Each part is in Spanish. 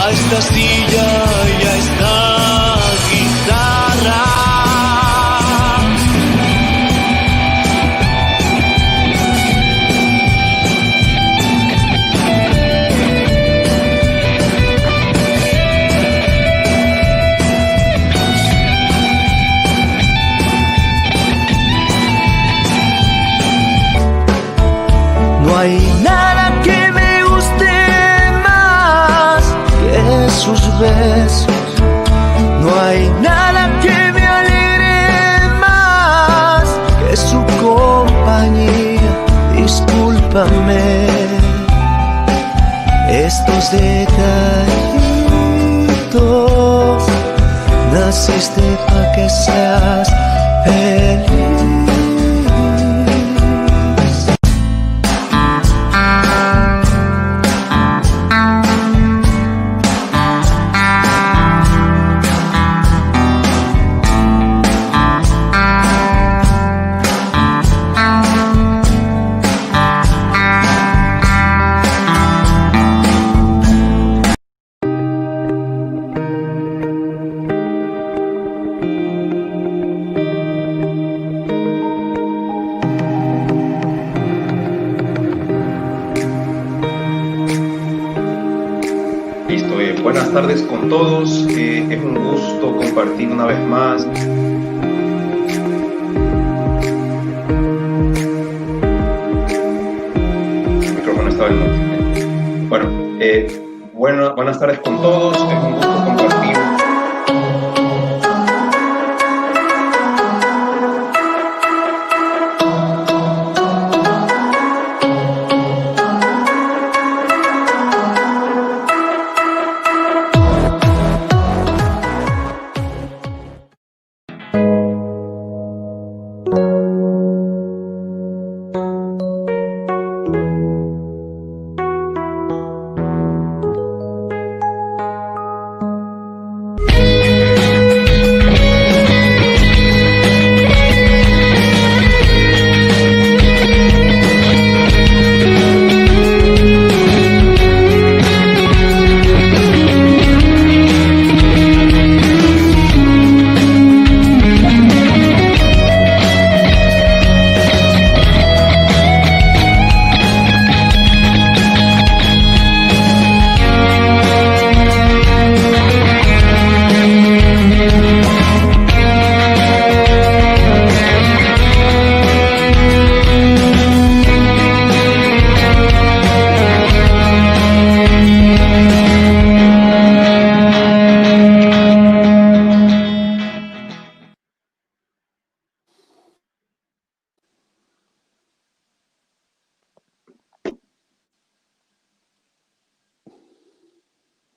a esta silla y a esta guitarra. No hay nada que me guste más que sus besos. No hay nada que me alegre más que su compañía. Discúlpame estos detallitos. Naciste pa' que seas feliz. Buenas tardes con todos, es un gusto compartir una vez más. El micrófono estaba en mute. Buenas tardes con todos, es un gusto compartir.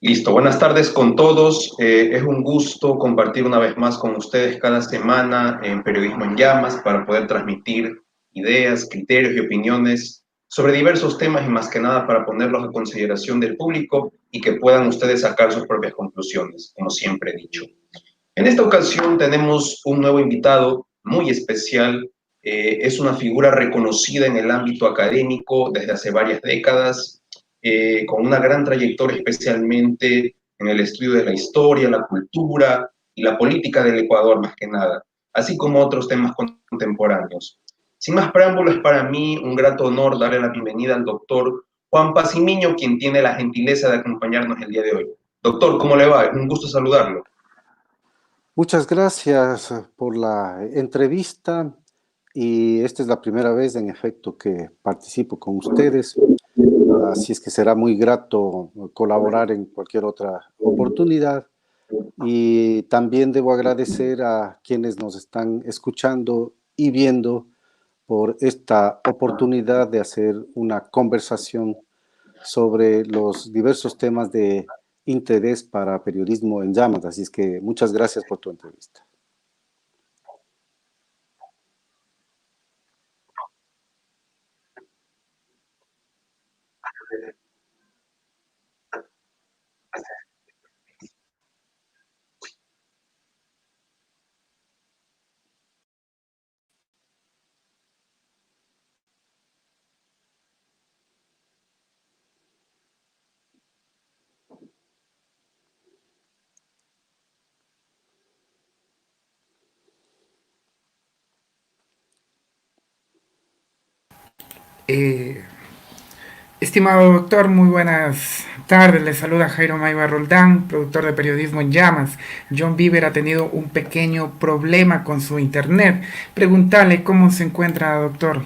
Listo, buenas tardes con todos. Es un gusto compartir una vez más con ustedes cada semana en Periodismo en Llamas para poder transmitir ideas, criterios y opiniones sobre diversos temas y más que nada para ponerlos a consideración del público y que puedan ustedes sacar sus propias conclusiones, como siempre he dicho. En esta ocasión tenemos un nuevo invitado muy especial. Es una figura reconocida en el ámbito académico desde hace varias décadas, con una gran trayectoria especialmente en el estudio de la historia, la cultura y la política del Ecuador más que nada, así como otros temas contemporáneos. Sin más preámbulos, es para mí un grato honor darle la bienvenida al doctor Juan Pacimiño, quien tiene la gentileza de acompañarnos el día de hoy. Doctor, ¿cómo le va? Es un gusto saludarlo. Muchas gracias por la entrevista y esta es la primera vez en efecto que participo con ustedes, así es que será muy grato colaborar en cualquier otra oportunidad y también debo agradecer a quienes nos están escuchando y viendo por esta oportunidad de hacer una conversación sobre los diversos temas de interés para Periodismo en Llamas, así es que muchas gracias por tu entrevista. Eh, Estimado doctor, muy buenas tardes. Le saluda Jairo Maiva Roldán, productor de Periodismo en Llamas. John Bieber ha tenido un pequeño problema con su internet. Preguntarle cómo se encuentra, doctor.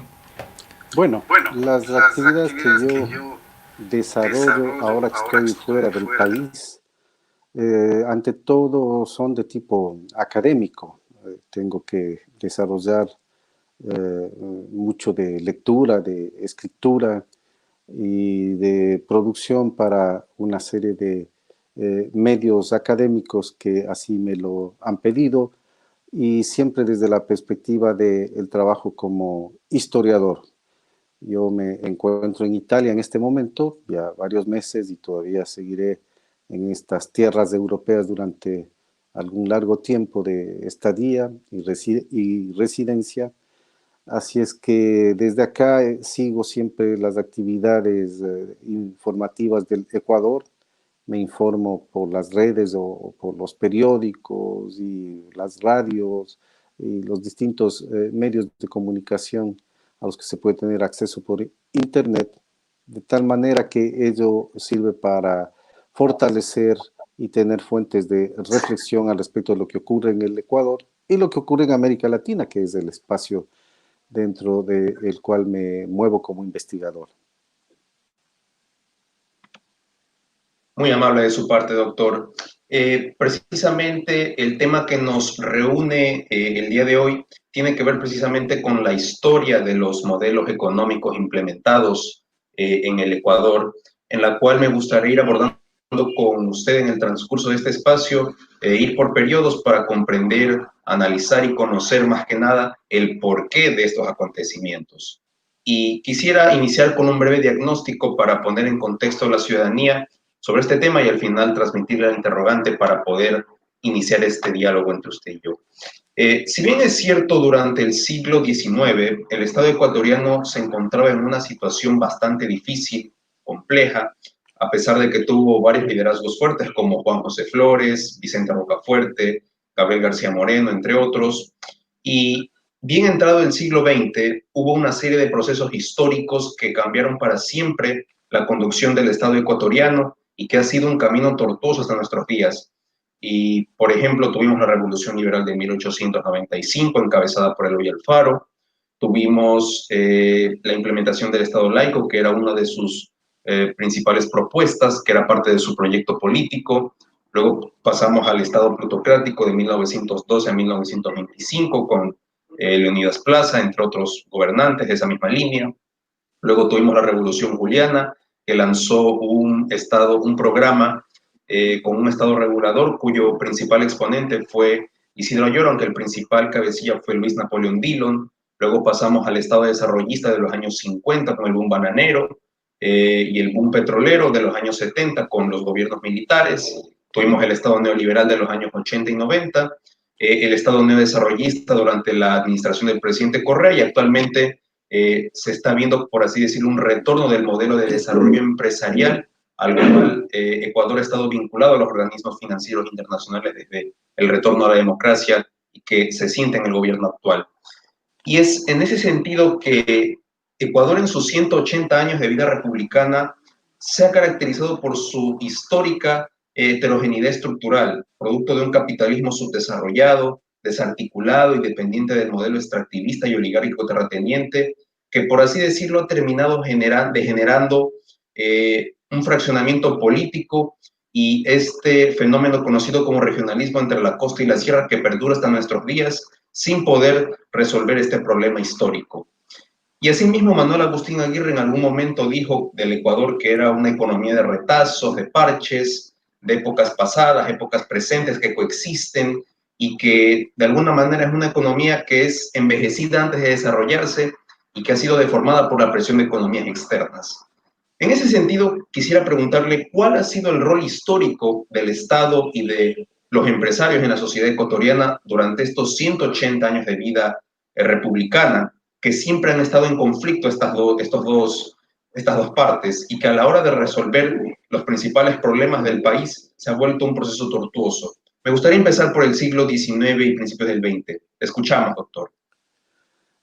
Bueno, las actividades que yo desarrollo ahora que estoy fuera del país, ante todo son de tipo académico. Tengo que desarrollar mucho de lectura, de escritura y de producción para una serie de medios académicos que así me lo han pedido y siempre desde la perspectiva del trabajo como historiador. Yo me encuentro en Italia en este momento, ya varios meses, y todavía seguiré en estas tierras europeas durante algún largo tiempo de estadía y residencia. Así es que desde acá sigo siempre las actividades informativas del Ecuador. Me informo por las redes o por los periódicos y las radios y los distintos medios de comunicación a los que se puede tener acceso por internet, de tal manera que ello sirve para fortalecer y tener fuentes de reflexión al respecto de lo que ocurre en el Ecuador y lo que ocurre en América Latina, que es el espacio dentro del cual me muevo como investigador. Muy amable de su parte, doctor. Precisamente el tema que nos reúne el día de hoy tiene que ver precisamente con la historia de los modelos económicos implementados en el Ecuador, en la cual me gustaría ir abordando con usted en el transcurso de este espacio, ir por periodos para comprender, analizar y conocer más que nada el porqué de estos acontecimientos. Y quisiera iniciar con un breve diagnóstico para poner en contexto a la ciudadanía sobre este tema y al final transmitirle la interrogante para poder iniciar este diálogo entre usted y yo. Si bien es cierto, durante el siglo XIX, el Estado ecuatoriano se encontraba en una situación bastante difícil, compleja, a pesar de que tuvo varios liderazgos fuertes como Juan José Flores, Vicente Rocafuerte, Gabriel García Moreno, entre otros, y bien entrado el siglo XX, hubo una serie de procesos históricos que cambiaron para siempre la conducción del Estado ecuatoriano y que ha sido un camino tortuoso hasta nuestros días. Y, por ejemplo, tuvimos la Revolución Liberal de 1895, encabezada por Eloy Alfaro. Tuvimos la implementación del Estado laico, que era una de sus principales propuestas, que era parte de su proyecto político. Luego pasamos al Estado plutocrático de 1912 a 1925, con Leonidas Plaza, entre otros gobernantes de esa misma línea. Luego tuvimos la Revolución Juliana, que lanzó un programa con un Estado regulador cuyo principal exponente fue Isidro Ayora, aunque el principal cabecilla fue Luis Napoleón Dillon. Luego pasamos al Estado desarrollista de los años 50 con el boom bananero y el boom petrolero de los años 70 con los gobiernos militares. Tuvimos el Estado neoliberal de los años 80 y 90, el Estado neodesarrollista durante la administración del presidente Correa y actualmente se está viendo, por así decirlo, un retorno del modelo de desarrollo empresarial al cual Ecuador ha estado vinculado a los organismos financieros internacionales desde el retorno a la democracia y que se siente en el gobierno actual. Y es en ese sentido que Ecuador en sus 180 años de vida republicana se ha caracterizado por su histórica heterogeneidad estructural, producto de un capitalismo subdesarrollado, desarticulado y dependiente del modelo extractivista y oligárquico terrateniente, que por así decirlo ha terminado degenerando un fraccionamiento político y este fenómeno conocido como regionalismo entre la costa y la sierra que perdura hasta nuestros días sin poder resolver este problema histórico. Y asimismo, Manuel Agustín Aguirre en algún momento dijo del Ecuador que era una economía de retazos, de parches, de épocas pasadas, épocas presentes que coexisten y que de alguna manera es una economía que es envejecida antes de desarrollarse y que ha sido deformada por la presión de economías externas. En ese sentido, quisiera preguntarle cuál ha sido el rol histórico del Estado y de los empresarios en la sociedad ecuatoriana durante estos 180 años de vida republicana, que siempre han estado en conflicto estas dos partes y que a la hora de resolver los principales problemas del país se ha vuelto un proceso tortuoso. Me gustaría empezar por el siglo XIX y principios del XX. Escuchamos, doctor.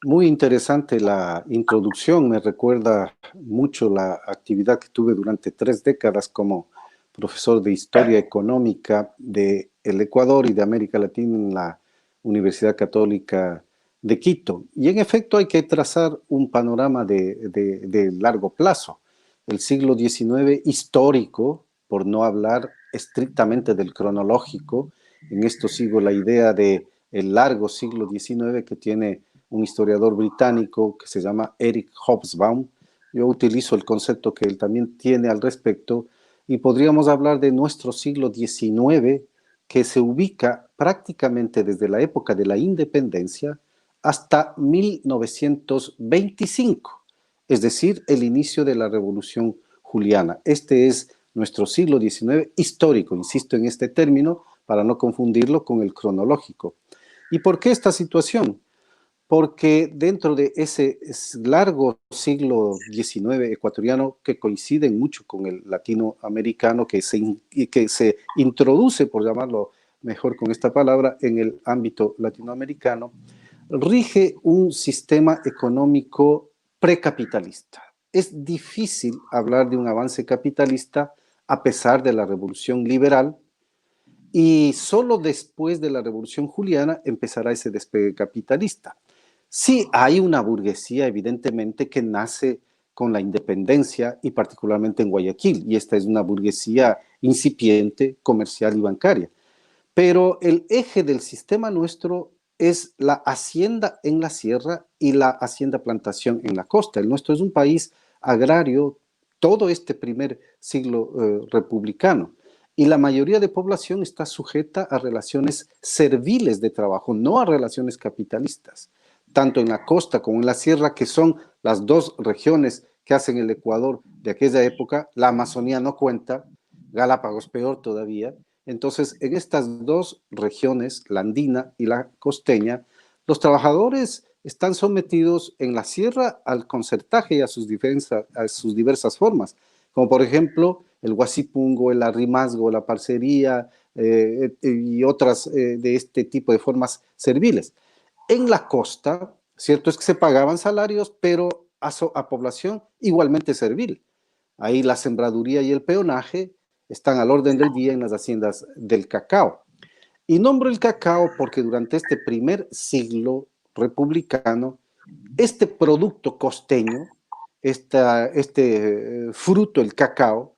Muy interesante la introducción, me recuerda mucho la actividad que tuve durante 3 décadas como profesor de Historia Económica del Ecuador y de América Latina en la Universidad Católica de Quito. Y en efecto hay que trazar un panorama de largo plazo. El siglo XIX histórico, por no hablar estrictamente del cronológico, en esto sigo la idea de el largo siglo XIX que tiene un historiador británico que se llama Eric Hobsbawm. Yo utilizo el concepto que él también tiene al respecto y podríamos hablar de nuestro siglo XIX que se ubica prácticamente desde la época de la independencia hasta 1925, es decir, el inicio de la Revolución Juliana. Este es nuestro siglo XIX histórico, insisto en este término para no confundirlo con el cronológico. ¿Y por qué esta situación? Porque dentro de ese largo siglo XIX ecuatoriano, que coincide mucho con el latinoamericano, que se introduce, por llamarlo mejor con esta palabra, en el ámbito latinoamericano, rige un sistema económico precapitalista. Es difícil hablar de un avance capitalista a pesar de la revolución liberal, y solo después de la Revolución Juliana empezará ese despegue capitalista. Sí hay una burguesía, evidentemente, que nace con la independencia y particularmente en Guayaquil, y esta es una burguesía incipiente, comercial y bancaria. Pero el eje del sistema nuestro es la hacienda en la sierra y la hacienda plantación en la costa. El nuestro es un país agrario, todo este primer siglo republicano. Y la mayoría de población está sujeta a relaciones serviles de trabajo, no a relaciones capitalistas, tanto en la costa como en la sierra, que son las dos regiones que hacen el Ecuador de aquella época. La Amazonía no cuenta, Galápagos peor todavía. Entonces, en estas dos regiones, la andina y la costeña, los trabajadores están sometidos en la sierra al concertaje y a sus diversas formas, como por ejemplo el guasipungo, el arrimazgo, la parcería y otras de este tipo de formas serviles. En la costa, cierto es que se pagaban salarios, pero a población igualmente servil. Ahí la sembraduría y el peonaje están al orden del día en las haciendas del cacao. Y nombro el cacao porque durante este primer siglo republicano, este producto costeño, este fruto, el cacao,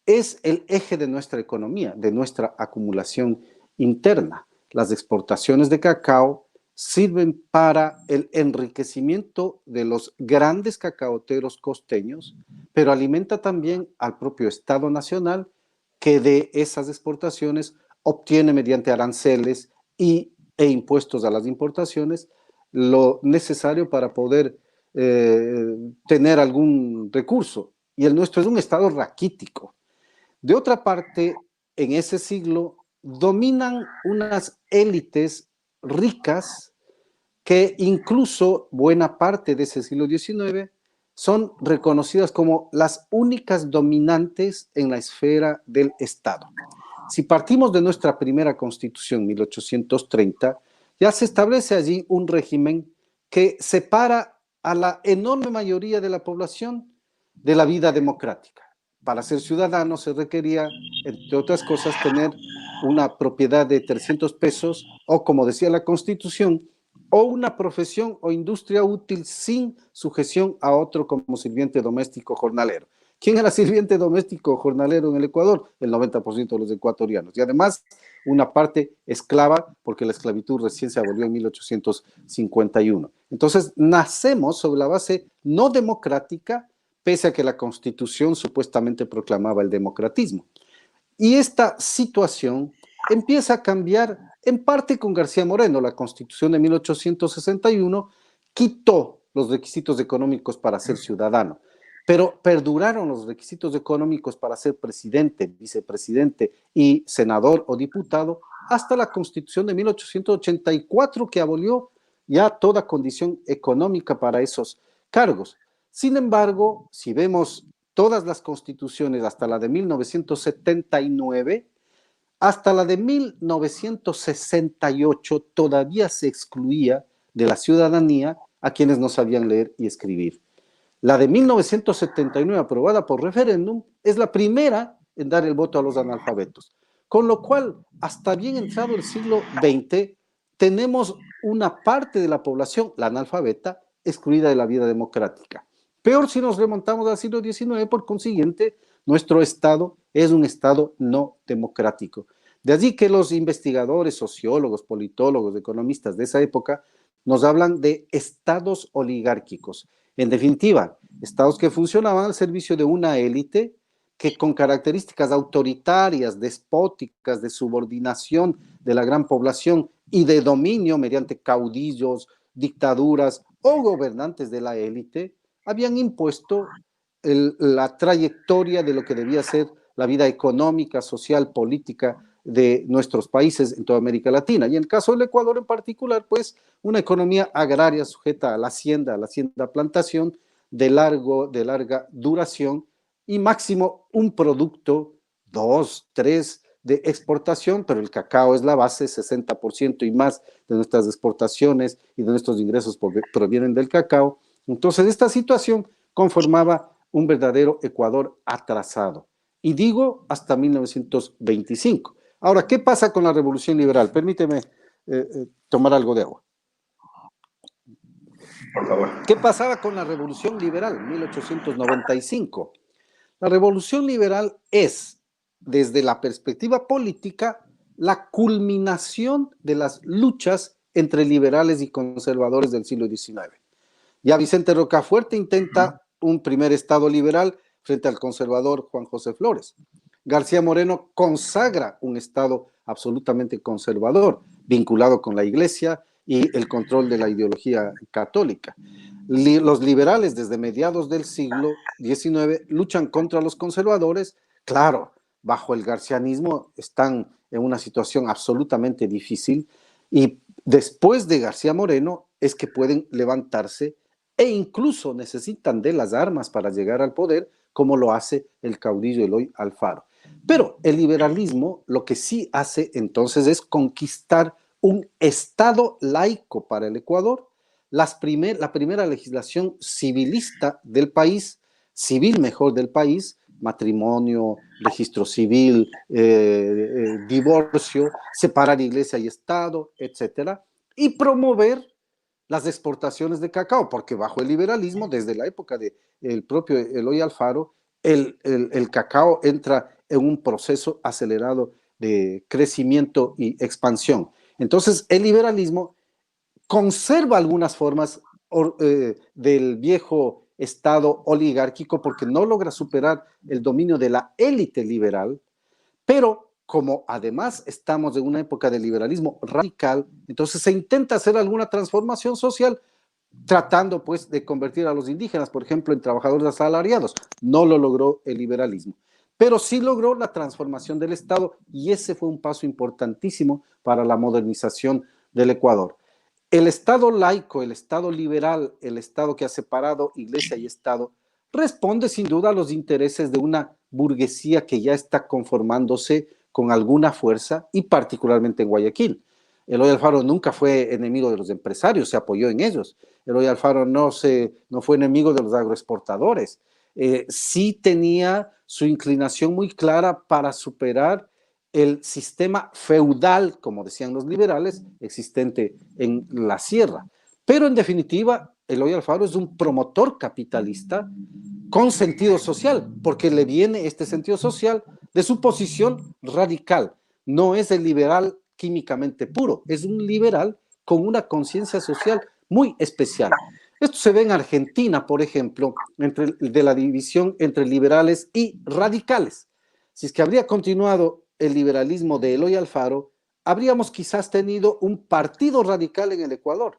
es el eje de nuestra economía, de nuestra acumulación interna. Las exportaciones de cacao sirven para el enriquecimiento de los grandes cacaoteros costeños, pero alimenta también al propio Estado Nacional, que de esas exportaciones obtiene mediante aranceles e impuestos a las importaciones lo necesario para poder tener algún recurso. Y el nuestro es un Estado raquítico. De otra parte, en ese siglo dominan unas élites ricas que incluso buena parte de ese siglo XIX son reconocidas como las únicas dominantes en la esfera del Estado. Si partimos de nuestra primera constitución, 1830, ya se establece allí un régimen que separa a la enorme mayoría de la población de la vida democrática. Para ser ciudadano se requería, entre otras cosas, tener una propiedad de 300 pesos o, como decía la Constitución, o una profesión o industria útil sin sujeción a otro como sirviente doméstico jornalero. ¿Quién era sirviente doméstico jornalero en el Ecuador? El 90% de los ecuatorianos. Y además, una parte esclava, porque la esclavitud recién se abolió en 1851. Entonces, nacemos sobre la base no democrática, pese a que la Constitución supuestamente proclamaba el democratismo. Y esta situación empieza a cambiar en parte con García Moreno. La Constitución de 1861 quitó los requisitos económicos para ser ciudadano, pero perduraron los requisitos económicos para ser presidente, vicepresidente y senador o diputado hasta la Constitución de 1884, que abolió ya toda condición económica para esos cargos. Sin embargo, si vemos todas las constituciones hasta la de 1979, hasta la de 1968 todavía se excluía de la ciudadanía a quienes no sabían leer y escribir. La de 1979, aprobada por referéndum, es la primera en dar el voto a los analfabetos. Con lo cual, hasta bien entrado el siglo XX, tenemos una parte de la población, la analfabeta, excluida de la vida democrática. Peor si nos remontamos al siglo XIX, por consiguiente, nuestro Estado es un Estado no democrático. De allí que los investigadores, sociólogos, politólogos, economistas de esa época nos hablan de estados oligárquicos. En definitiva, estados que funcionaban al servicio de una élite que con características autoritarias, despóticas, de subordinación de la gran población y de dominio mediante caudillos, dictaduras o gobernantes de la élite, habían impuesto la trayectoria de lo que debía ser la vida económica, social, política de nuestros países en toda América Latina. Y en el caso del Ecuador en particular, pues una economía agraria sujeta a la hacienda plantación de larga duración y máximo un producto, 2, 3 de exportación, pero el cacao es la base, 60% y más de nuestras exportaciones y de nuestros ingresos provienen del cacao. Entonces, esta situación conformaba un verdadero Ecuador atrasado. Y digo hasta 1925. Ahora, ¿qué pasa con la Revolución Liberal? Permíteme tomar algo de agua. Por favor. ¿Qué pasaba con la Revolución Liberal? 1895. La Revolución Liberal es, desde la perspectiva política, la culminación de las luchas entre liberales y conservadores del siglo XIX. Ya Vicente Rocafuerte intenta un primer Estado liberal frente al conservador Juan José Flores. García Moreno consagra un Estado absolutamente conservador, vinculado con la Iglesia y el control de la ideología católica. Los liberales desde mediados del siglo XIX luchan contra los conservadores, claro, bajo el garcianismo están en una situación absolutamente difícil y después de García Moreno es que pueden levantarse e incluso necesitan de las armas para llegar al poder, como lo hace el caudillo Eloy Alfaro. Pero el liberalismo lo que sí hace entonces es conquistar un Estado laico para el Ecuador, la primera legislación civilista del país, civil mejor del país, matrimonio, registro civil, divorcio, separar iglesia y Estado, etcétera, y promover las exportaciones de cacao, porque bajo el liberalismo, desde la época del propio Eloy Alfaro, el cacao entra en un proceso acelerado de crecimiento y expansión. Entonces, el liberalismo conserva algunas formas del viejo Estado oligárquico porque no logra superar el dominio de la élite liberal, pero como además estamos en una época de liberalismo radical, entonces se intenta hacer alguna transformación social tratando pues de convertir a los indígenas, por ejemplo, en trabajadores asalariados. No lo logró el liberalismo, pero sí logró la transformación del Estado y ese fue un paso importantísimo para la modernización del Ecuador. El Estado laico, el Estado liberal, el Estado que ha separado Iglesia y Estado, responde sin duda a los intereses de una burguesía que ya está conformándose con alguna fuerza y particularmente en Guayaquil. Eloy Alfaro nunca fue enemigo de los empresarios, se apoyó en ellos. Eloy Alfaro no fue enemigo de los agroexportadores. Sí tenía su inclinación muy clara para superar el sistema feudal, como decían los liberales, existente en la sierra. Pero en definitiva, Eloy Alfaro es un promotor capitalista con sentido social, porque le viene este sentido social de su posición radical. No es el liberal químicamente puro, es un liberal con una conciencia social muy especial. Esto se ve en Argentina, por ejemplo, de la división entre liberales y radicales. Si es que habría continuado el liberalismo de Eloy Alfaro, habríamos quizás tenido un partido radical en el Ecuador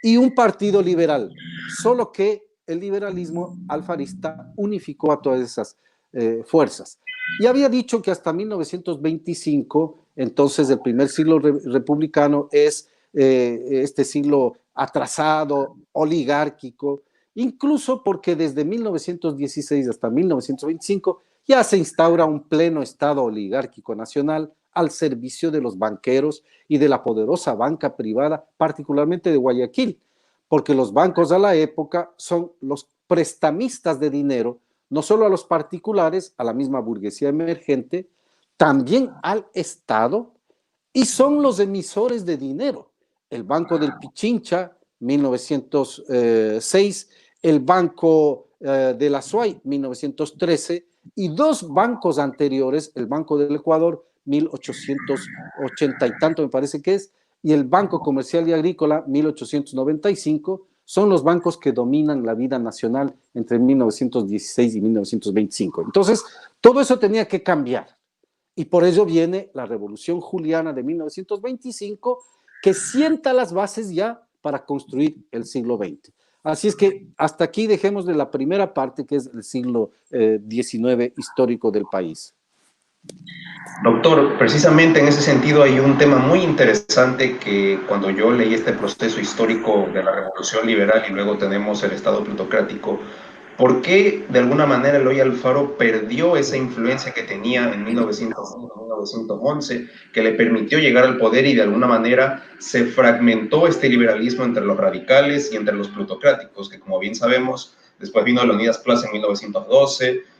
y un partido liberal, solo que el liberalismo alfarista unificó a todas esas fuerzas. Y había dicho que hasta 1925, entonces el primer siglo republicano es este siglo atrasado, oligárquico, incluso porque desde 1916 hasta 1925 ya se instaura un pleno Estado oligárquico nacional al servicio de los banqueros y de la poderosa banca privada, particularmente de Guayaquil. porque los bancos a la época son los prestamistas de dinero, no solo a los particulares, a la misma burguesía emergente, también al Estado, y son los emisores de dinero. El Banco del Pichincha, 1906, el Banco de la SUAY, 1913, y dos bancos anteriores, el Banco del Ecuador, 1880 y tanto me parece que es, y el Banco Comercial y Agrícola, 1895, son los bancos que dominan la vida nacional entre 1916 y 1925. Entonces, todo eso tenía que cambiar. Y por ello viene la Revolución Juliana de 1925, que sienta las bases ya para construir el siglo XX. Así es que hasta aquí dejemos de la primera parte, que es el siglo XIX histórico del país. Doctor, precisamente en ese sentido hay un tema muy interesante que cuando yo leí este proceso histórico de la Revolución Liberal y luego tenemos el Estado plutocrático, ¿por qué de alguna manera Eloy Alfaro perdió esa influencia que tenía en 1911, que le permitió llegar al poder y de alguna manera se fragmentó este liberalismo entre los radicales y entre los plutocráticos, que como bien sabemos, después vino Leonidas Plaza en 1912,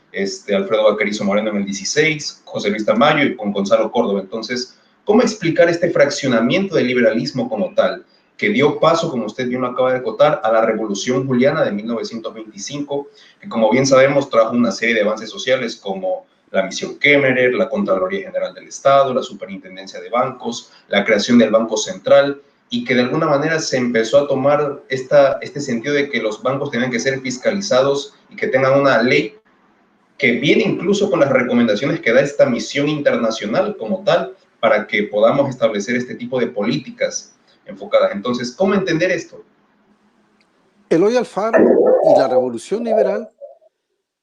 Alfredo Baquerizo Moreno en el 16, José Luis Tamayo y con Gonzalo Córdoba? Entonces, ¿cómo explicar este fraccionamiento del liberalismo como tal, que dio paso, como usted bien lo acaba de acotar, a la Revolución Juliana de 1925, que como bien sabemos trajo una serie de avances sociales como la misión Kemmerer, la Contraloría General del Estado, la Superintendencia de Bancos, la creación del Banco Central, y que de alguna manera se empezó a tomar este sentido de que los bancos tenían que ser fiscalizados y que tengan una ley que viene incluso con las recomendaciones que da esta misión internacional como tal, para que podamos establecer este tipo de políticas enfocadas. Entonces, ¿cómo entender esto? Eloy Alfaro y la Revolución Liberal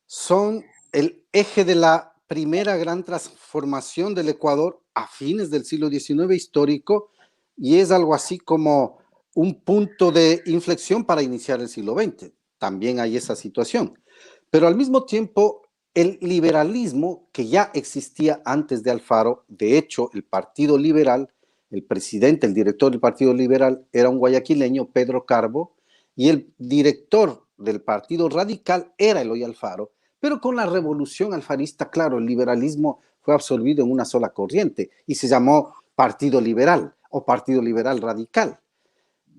son el eje de la primera gran transformación del Ecuador a fines del siglo XIX histórico, y es algo así como un punto de inflexión para iniciar el siglo XX. También hay esa situación. Pero al mismo tiempo, el liberalismo que ya existía antes de Alfaro, de hecho, el Partido Liberal, el presidente, el director del Partido Liberal era un guayaquileño, Pedro Carbo, y el director del Partido Radical era Eloy Alfaro, pero con la revolución alfarista, claro, el liberalismo fue absorbido en una sola corriente y se llamó Partido Liberal o Partido Liberal Radical.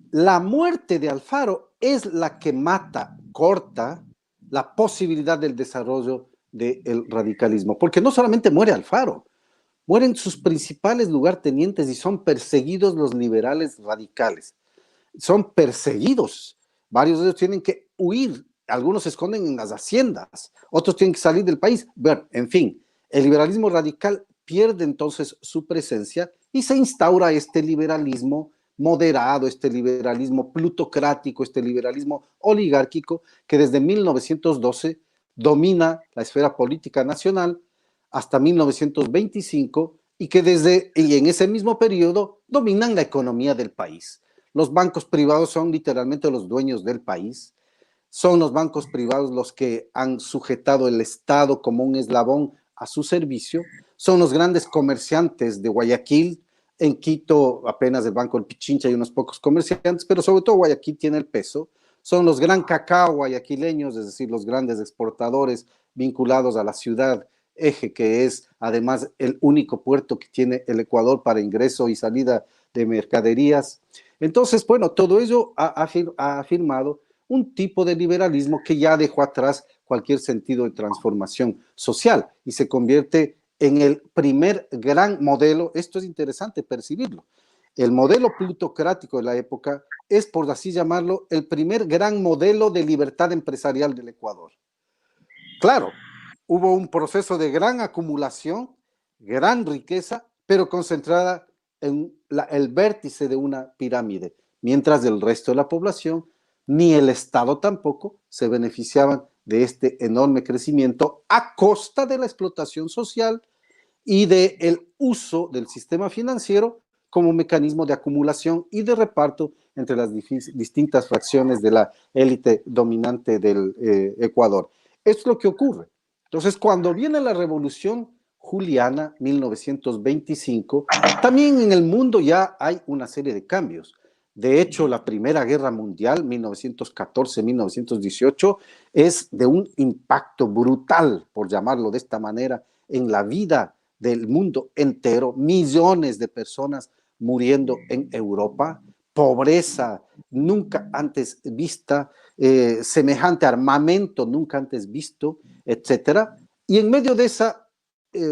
La muerte de Alfaro es la que mata, corta la posibilidad del desarrollo del radicalismo, porque no solamente muere Alfaro, mueren sus principales lugartenientes y son perseguidos los liberales radicales. Son perseguidos. Varios de ellos tienen que huir. Algunos se esconden en las haciendas. Otros tienen que salir del país. Bueno, en fin, el liberalismo radical pierde entonces su presencia y se instaura este liberalismo moderado, este liberalismo plutocrático, este liberalismo oligárquico que desde 1912 domina la esfera política nacional hasta 1925 y que en ese mismo periodo dominan la economía del país. Los bancos privados son literalmente los dueños del país. Son los bancos privados los que han sujetado el Estado como un eslabón a su servicio. Son los grandes comerciantes de Guayaquil. En Quito apenas el Banco del Pichincha y unos pocos comerciantes, pero sobre todo Guayaquil tiene el peso. Son los gran cacao guayaquileños, es decir, los grandes exportadores vinculados a la ciudad eje, que es además el único puerto que tiene el Ecuador para ingreso y salida de mercaderías. Entonces, bueno, todo ello ha afirmado un tipo de liberalismo que ya dejó atrás cualquier sentido de transformación social y se convierte en el primer gran modelo. Esto es interesante percibirlo. El modelo plutocrático de la época es, por así llamarlo, el primer gran modelo de libertad empresarial del Ecuador. Claro, hubo un proceso de gran acumulación, gran riqueza, pero concentrada en el vértice de una pirámide, mientras del resto de la población, ni el Estado tampoco, se beneficiaban de este enorme crecimiento a costa de la explotación social y del uso del sistema financiero como mecanismo de acumulación y de reparto entre las distintas fracciones de la élite dominante del Ecuador. Esto es lo que ocurre. Entonces, cuando viene la Revolución Juliana, 1925, también en el mundo ya hay una serie de cambios. De hecho, la Primera Guerra Mundial, 1914-1918, es de un impacto brutal, por llamarlo de esta manera, en la vida del mundo entero. Millones de personas muriendo en Europa, pobreza nunca antes vista, semejante armamento nunca antes visto, etcétera. Y en medio de esa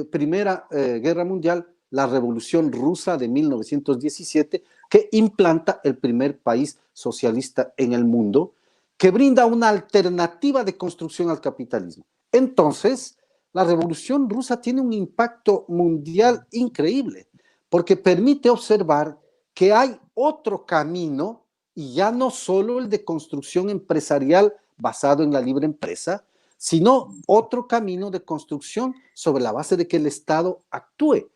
Primera Guerra Mundial, la Revolución Rusa de 1917, que implanta el primer país socialista en el mundo, que brinda una alternativa de construcción al capitalismo. Entonces, la Revolución Rusa tiene un impacto mundial increíble, porque permite observar que hay otro camino, y ya no solo el de construcción empresarial basado en la libre empresa, sino otro camino de construcción sobre la base de que el Estado actúe.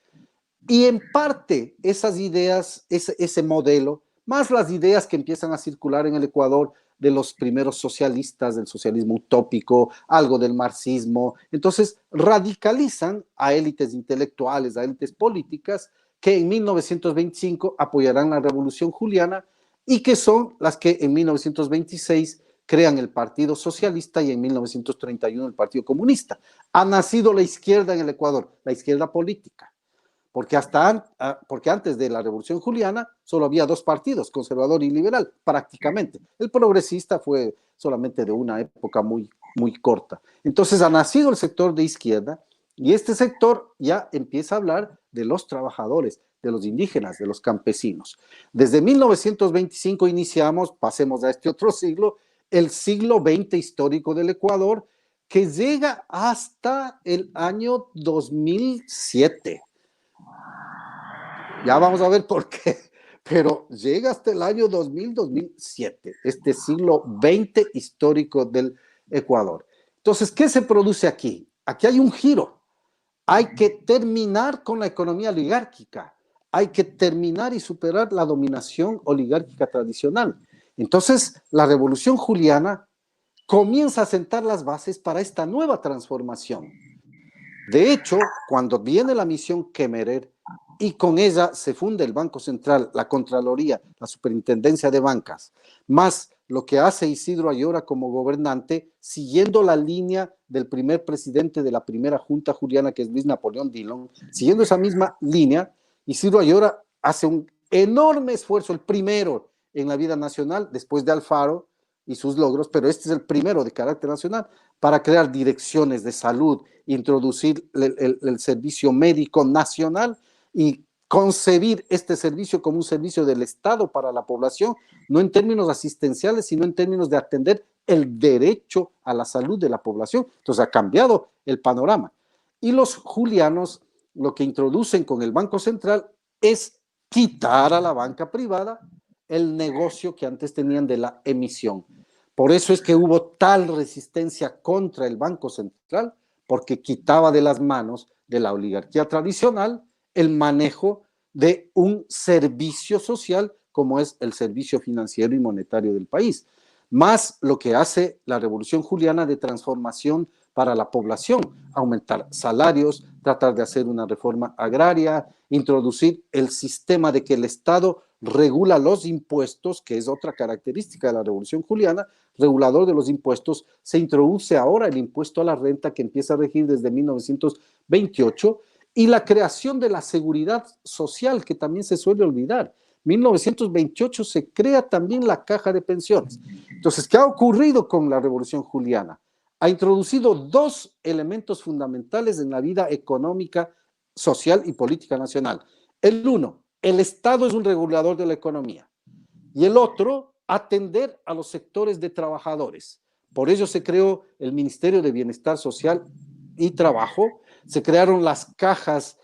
Y en parte esas ideas, ese modelo, más las ideas que empiezan a circular en el Ecuador de los primeros socialistas, del socialismo utópico, algo del marxismo, entonces radicalizan a élites intelectuales, a élites políticas, que en 1925 apoyarán la Revolución Juliana y que son las que en 1926 crean el Partido Socialista y en 1931 el Partido Comunista. Ha nacido la izquierda en el Ecuador, la izquierda política. Porque antes de la Revolución Juliana solo había dos partidos, conservador y liberal, prácticamente. El progresista fue solamente de una época muy, muy corta. Entonces ha nacido el sector de izquierda y este sector ya empieza a hablar de los trabajadores, de los indígenas, de los campesinos. Desde 1925 iniciamos, pasemos a este otro siglo, el siglo XX histórico del Ecuador, que llega hasta el año 2007. Ya vamos a ver por qué, pero llega hasta el año 2000-2007, este siglo XX histórico del Ecuador. Entonces, ¿qué se produce aquí? Aquí hay un giro. Hay que terminar con la economía oligárquica. Hay que terminar y superar la dominación oligárquica tradicional. Entonces, la Revolución Juliana comienza a sentar las bases para esta nueva transformación. De hecho, cuando viene la misión Kemmerer, y con ella se funda el Banco Central, la Contraloría, la Superintendencia de Bancas, más lo que hace Isidro Ayora como gobernante, siguiendo la línea del primer presidente de la primera Junta Juliana, que es Luis Napoleón Dillon, siguiendo esa misma línea, Isidro Ayora hace un enorme esfuerzo, el primero en la vida nacional, después de Alfaro y sus logros, pero este es el primero de carácter nacional, para crear direcciones de salud, introducir el servicio médico nacional y concebir este servicio como un servicio del Estado para la población, no en términos asistenciales, sino en términos de atender el derecho a la salud de la población. Entonces ha cambiado el panorama. Y los julianos lo que introducen con el Banco Central es quitar a la banca privada el negocio que antes tenían de la emisión. Por eso es que hubo tal resistencia contra el Banco Central, porque quitaba de las manos de la oligarquía tradicional el manejo de un servicio social como es el servicio financiero y monetario del país, más lo que hace la Revolución Juliana de transformación para la población, aumentar salarios, tratar de hacer una reforma agraria, introducir el sistema de que el Estado regula los impuestos, que es otra característica de la Revolución Juliana, regulador de los impuestos. Se introduce ahora el impuesto a la renta que empieza a regir desde 1928, y la creación de la seguridad social, que también se suele olvidar. 1928 se crea también la caja de pensiones. Entonces, ¿qué ha ocurrido con la Revolución Juliana? Ha introducido dos elementos fundamentales en la vida económica, social y política nacional. El uno, el Estado es un regulador de la economía. Y el otro, atender a los sectores de trabajadores. Por ello se creó el Ministerio de Bienestar Social y Trabajo, se crearon las cajas,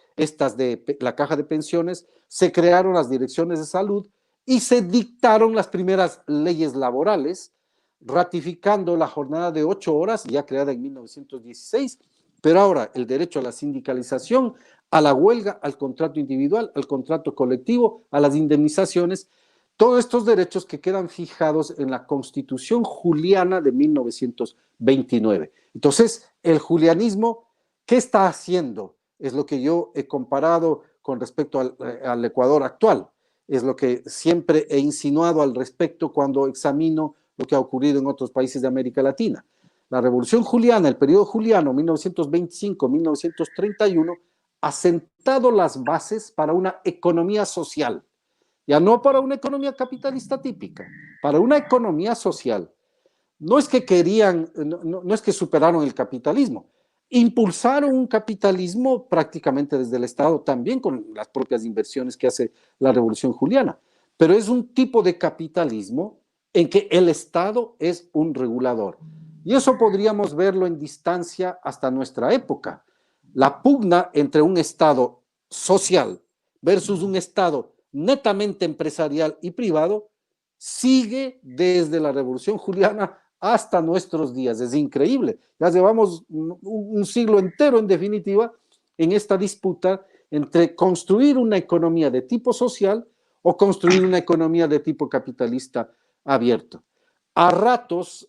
la caja de pensiones, se crearon las direcciones de salud y se dictaron las primeras leyes laborales, ratificando la jornada de 8 horas, ya creada en 1916, pero ahora el derecho a la sindicalización, a la huelga, al contrato individual, al contrato colectivo, a las indemnizaciones, todos estos derechos que quedan fijados en la Constitución Juliana de 1929. Entonces, el julianismo, ¿qué está haciendo? Es lo que yo he comparado con respecto al Ecuador actual. es lo que siempre he insinuado al respecto cuando examino lo que ha ocurrido en otros países de América Latina. La Revolución Juliana, el periodo juliano, 1925-1931, ha sentado las bases para una economía social, ya no para una economía capitalista típica, para una economía social. No es que querían, no es que superaron el capitalismo, impulsaron un capitalismo prácticamente desde el Estado, también con las propias inversiones que hace la Revolución Juliana, pero es un tipo de capitalismo en que el Estado es un regulador. Y eso podríamos verlo en distancia hasta nuestra época. La pugna entre un Estado social versus un Estado netamente empresarial y privado sigue desde la Revolución Juliana hasta nuestros días. Es increíble. Ya llevamos un siglo entero, en definitiva, en esta disputa entre construir una economía de tipo social o construir una economía de tipo capitalista abierto. A ratos,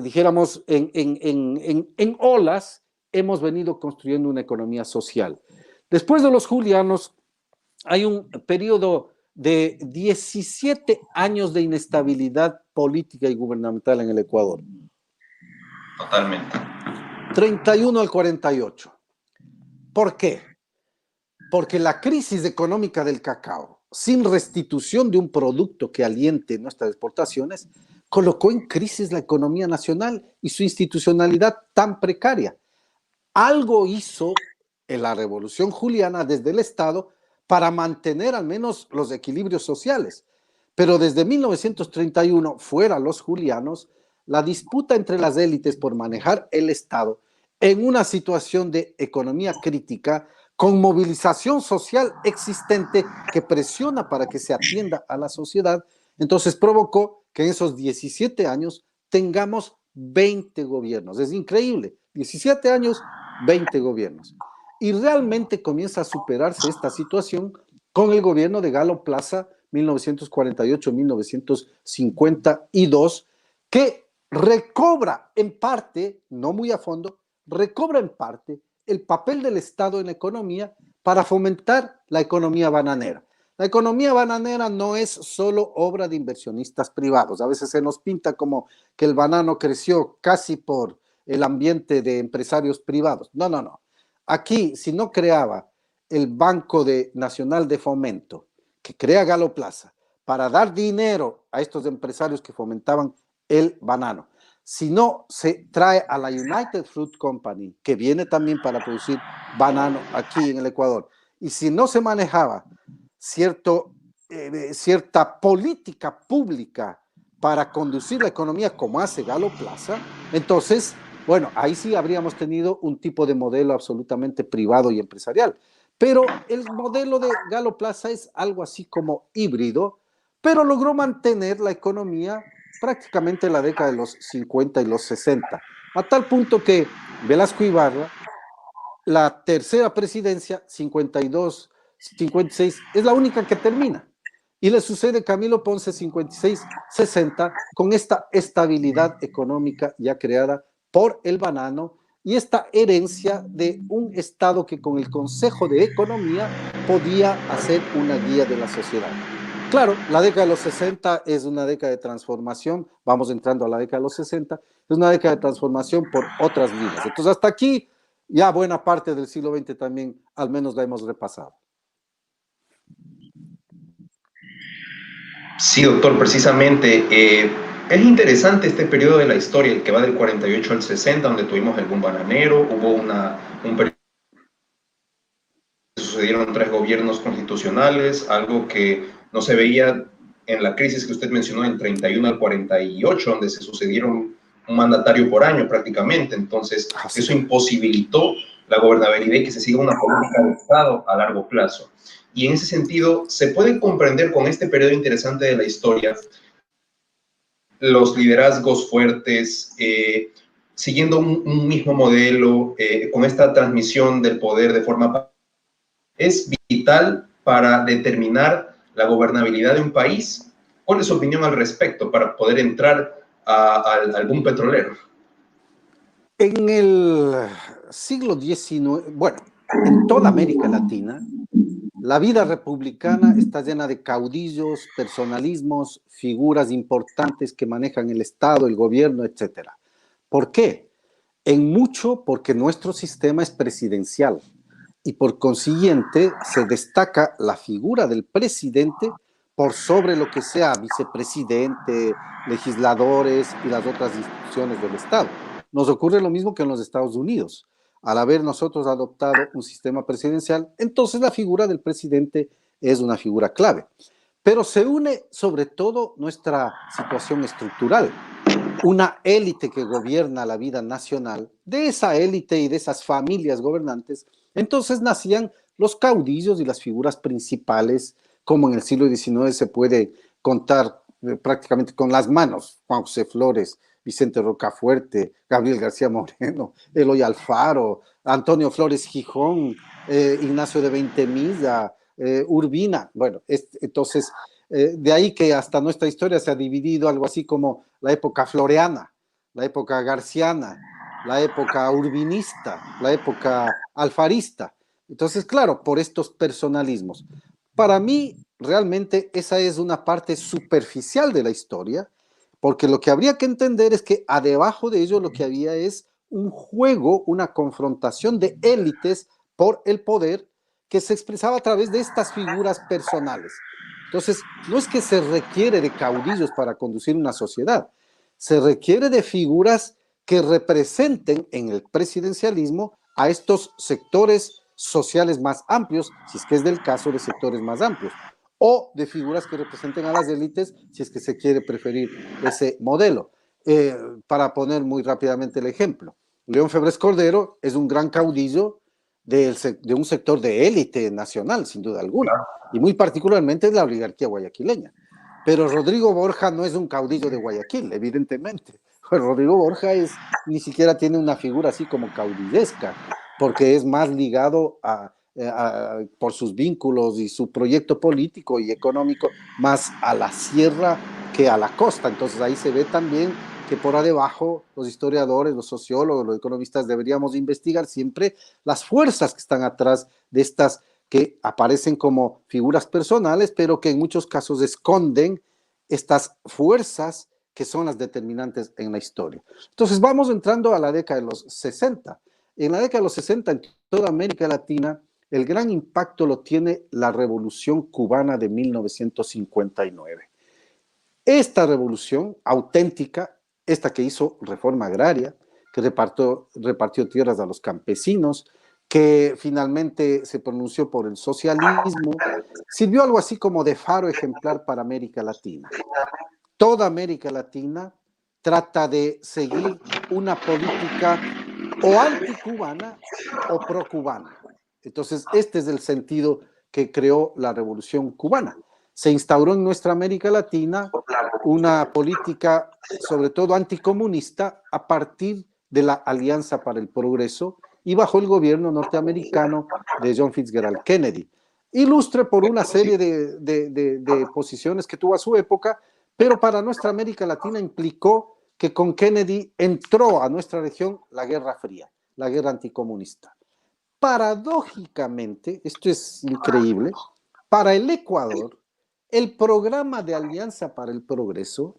dijéramos, en olas, hemos venido construyendo una economía social. Después de los julianos, hay un periodo de 17 años de inestabilidad política y gubernamental en el Ecuador. Totalmente. 31 al 48. ¿Por qué? Porque la crisis económica del cacao, sin restitución de un producto que aliente nuestras exportaciones, colocó en crisis la economía nacional y su institucionalidad tan precaria. Algo hizo en la Revolución Juliana desde el Estado para mantener al menos los equilibrios sociales. Pero desde 1931, fuera los julianos, la disputa entre las élites por manejar el Estado en una situación de economía crítica, con movilización social existente que presiona para que se atienda a la sociedad, entonces provocó que en esos 17 años tengamos 20 gobiernos. Es increíble, 17 años, 20 gobiernos. Y realmente comienza a superarse esta situación con el gobierno de Galo Plaza, 1948-1952, que recobra en parte, no muy a fondo, recobra en parte el papel del Estado en la economía para fomentar la economía bananera. La economía bananera no es solo obra de inversionistas privados. A veces se nos pinta como que el banano creció casi por el ambiente de empresarios privados. No, no, no. Aquí, si no creaba el Banco Nacional de Fomento, que crea Galo Plaza, para dar dinero a estos empresarios que fomentaban el banano, si no se trae a la United Fruit Company, que viene también para producir banano aquí en el Ecuador, y si no se manejaba cierta política pública para conducir la economía como hace Galo Plaza, entonces, bueno, ahí sí habríamos tenido un tipo de modelo absolutamente privado y empresarial. Pero el modelo de Galo Plaza es algo así como híbrido, pero logró mantener la economía prácticamente en la década de los 50 y los 60, a tal punto que Velasco Ibarra, la tercera presidencia, 52, 56, es la única que termina. Y le sucede Camilo Ponce, 56, 60, con esta estabilidad económica ya creada por el banano y esta herencia de un Estado que con el Consejo de Economía podía hacer una guía de la sociedad. Claro, la década de los 60 es una década de transformación, vamos entrando a la década de los 60, es una década de transformación por otras líneas. Entonces, hasta aquí, ya buena parte del siglo XX también, al menos la hemos repasado. Sí, doctor, precisamente. Es interesante este periodo de la historia, el que va del 48 al 60, donde tuvimos el boom bananero, hubo un periodo sucedieron 3 gobiernos constitucionales, algo que no se veía en la crisis que usted mencionó del 31 al 48, donde se sucedieron un mandatario por año prácticamente. Entonces, eso imposibilitó la gobernabilidad y que se siga una política de Estado a largo plazo. Y en ese sentido, se puede comprender con este periodo interesante de la historia los liderazgos fuertes, siguiendo un mismo modelo, con esta transmisión del poder de forma... ¿Es vital para determinar la gobernabilidad de un país? ¿Cuál es su opinión al respecto para poder entrar al boom petrolero? En el siglo XIX, bueno, en toda América Latina, La vida republicana está llena de caudillos, personalismos, figuras importantes que manejan el Estado, el gobierno, etcétera. ¿Por qué? En mucho porque nuestro sistema es presidencial y por consiguiente se destaca la figura del presidente por sobre lo que sea vicepresidente, legisladores y las otras instituciones del Estado. Nos ocurre lo mismo que en los Estados Unidos. Al haber nosotros adoptado un sistema presidencial, entonces la figura del presidente es una figura clave. Pero se une sobre todo nuestra situación estructural. Una élite que gobierna la vida nacional, de esa élite y de esas familias gobernantes, entonces nacían los caudillos y las figuras principales, como en el siglo XIX se puede contar prácticamente con las manos: Juan José Flores, Vicente Rocafuerte, Gabriel García Moreno, Eloy Alfaro, Antonio Flores Gijón, Ignacio de Ventemilla, Urbina. Bueno, entonces, de ahí que hasta nuestra historia se ha dividido algo así como la época floreana, la época garciana, la época urbinista, la época alfarista. Entonces, claro, por estos personalismos. Para mí, realmente, esa es una parte superficial de la historia, porque lo que habría que entender es que debajo de ello lo que había es un juego, una confrontación de élites por el poder que se expresaba a través de estas figuras personales. Entonces, no es que se requiere de caudillos para conducir una sociedad, se requiere de figuras que representen en el presidencialismo a estos sectores sociales más amplios, si es que es del caso de sectores más amplios, o de figuras que representen a las élites, si es que se quiere preferir ese modelo. Para poner muy rápidamente el ejemplo, León Febres Cordero es un gran caudillo de un sector de élite nacional, sin duda alguna, y muy particularmente de la oligarquía guayaquileña. Pero Rodrigo Borja no es un caudillo de Guayaquil, evidentemente. Rodrigo Borja ni siquiera tiene una figura así como caudillesca, porque es más ligado por sus vínculos y su proyecto político y económico más a la sierra que a la costa. Entonces ahí se ve también que por debajo los historiadores, los sociólogos, los economistas deberíamos investigar siempre las fuerzas que están atrás de estas que aparecen como figuras personales, pero que en muchos casos esconden estas fuerzas que son las determinantes en la historia. Entonces vamos entrando a la década de los 60. En la década de los 60, en toda América Latina, el gran impacto lo tiene la Revolución Cubana de 1959. Esta revolución auténtica, esta que hizo reforma agraria, que repartió tierras a los campesinos, que finalmente se pronunció por el socialismo, sirvió algo así como de faro ejemplar para América Latina. Toda América Latina trata de seguir una política o anticubana o procubana. Entonces, este es el sentido que creó la Revolución Cubana. Se instauró en nuestra América Latina una política, sobre todo anticomunista, a partir de la Alianza para el Progreso y bajo el gobierno norteamericano de John Fitzgerald Kennedy. Ilustre por una serie de posiciones que tuvo a su época, pero para nuestra América Latina implicó que con Kennedy entró a nuestra región la Guerra Fría, la guerra anticomunista. Paradójicamente, esto es increíble, para el Ecuador, el programa de Alianza para el Progreso,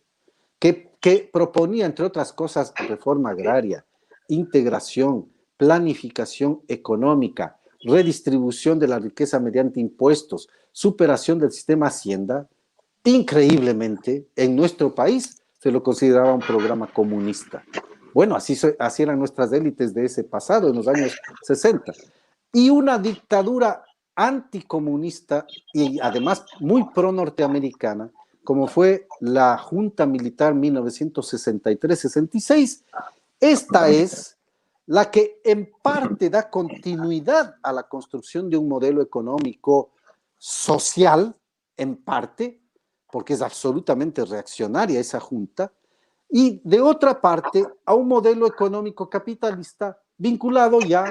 que proponía, entre otras cosas, reforma agraria, integración, planificación económica, redistribución de la riqueza mediante impuestos, superación del sistema Hacienda, increíblemente, en nuestro país se lo consideraba un programa comunista. Bueno, así eran nuestras élites de ese pasado, en los años 60. Y una dictadura anticomunista y además muy pro-norteamericana, como fue la Junta Militar 1963-66, esta es la que en parte da continuidad a la construcción de un modelo económico social, en parte, porque es absolutamente reaccionaria esa junta, y de otra parte a un modelo económico capitalista vinculado ya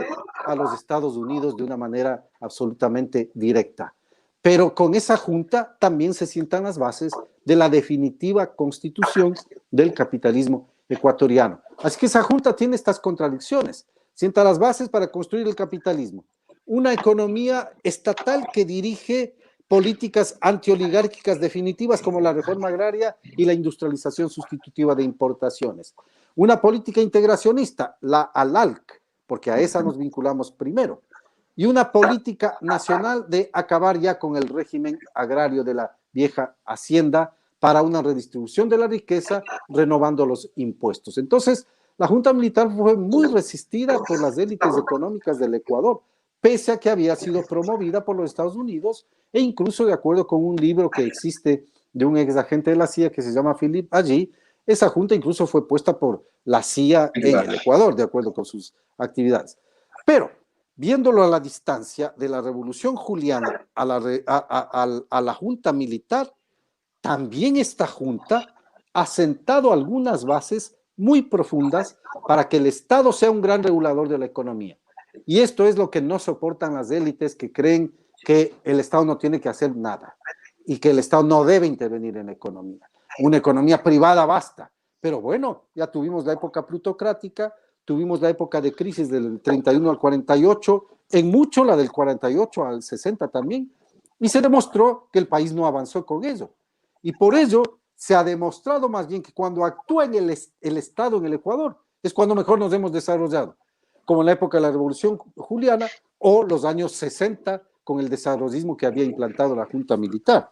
a los Estados Unidos de una manera absolutamente directa. Pero con esa junta también se sientan las bases de la definitiva constitución del capitalismo ecuatoriano. Así que esa junta tiene estas contradicciones. Sienta las bases para construir el capitalismo, una economía estatal que dirige políticas antioligárquicas definitivas como la reforma agraria y la industrialización sustitutiva de importaciones. Una política integracionista, la ALALC, porque a esa nos vinculamos primero, y una política nacional de acabar ya con el régimen agrario de la vieja hacienda para una redistribución de la riqueza, renovando los impuestos. Entonces, la Junta Militar fue muy resistida por las élites económicas del Ecuador, pese a que había sido promovida por los Estados Unidos e incluso de acuerdo con un libro que existe de un ex agente de la CIA que se llama Philip Allí, esa junta incluso fue puesta por la CIA en el Ecuador, de acuerdo con sus actividades. Pero, viéndolo a la distancia de la Revolución Juliana a la Junta Militar, también esta junta ha sentado algunas bases muy profundas para que el Estado sea un gran regulador de la economía. Y esto es lo que no soportan las élites que creen que el Estado no tiene que hacer nada y que el Estado no debe intervenir en la economía. Una economía privada basta. Pero bueno, ya tuvimos la época plutocrática, tuvimos la época de crisis del 31 al 48, en mucho la del 48 al 60 también, y se demostró que el país no avanzó con ello. Y por ello se ha demostrado más bien que cuando actúa en el Estado en el Ecuador es cuando mejor nos hemos desarrollado, como en la época de la Revolución Juliana o los años 60 con el desarrollismo que había implantado la Junta Militar.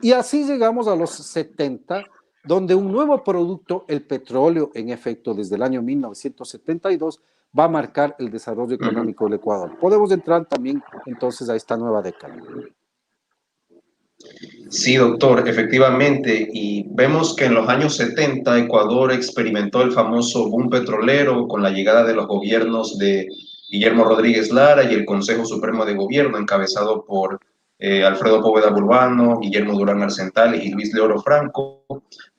Y así llegamos a los 70, donde un nuevo producto, el petróleo, en efecto, desde el año 1972, va a marcar el desarrollo económico del Ecuador. Podemos entrar también entonces a esta nueva década. Sí, doctor, efectivamente, y vemos que en los años 70 Ecuador experimentó el famoso boom petrolero con la llegada de los gobiernos de Guillermo Rodríguez Lara y el Consejo Supremo de Gobierno encabezado por Alfredo Poveda Burbano, Guillermo Durán Arcentales y Luis Leoro Franco,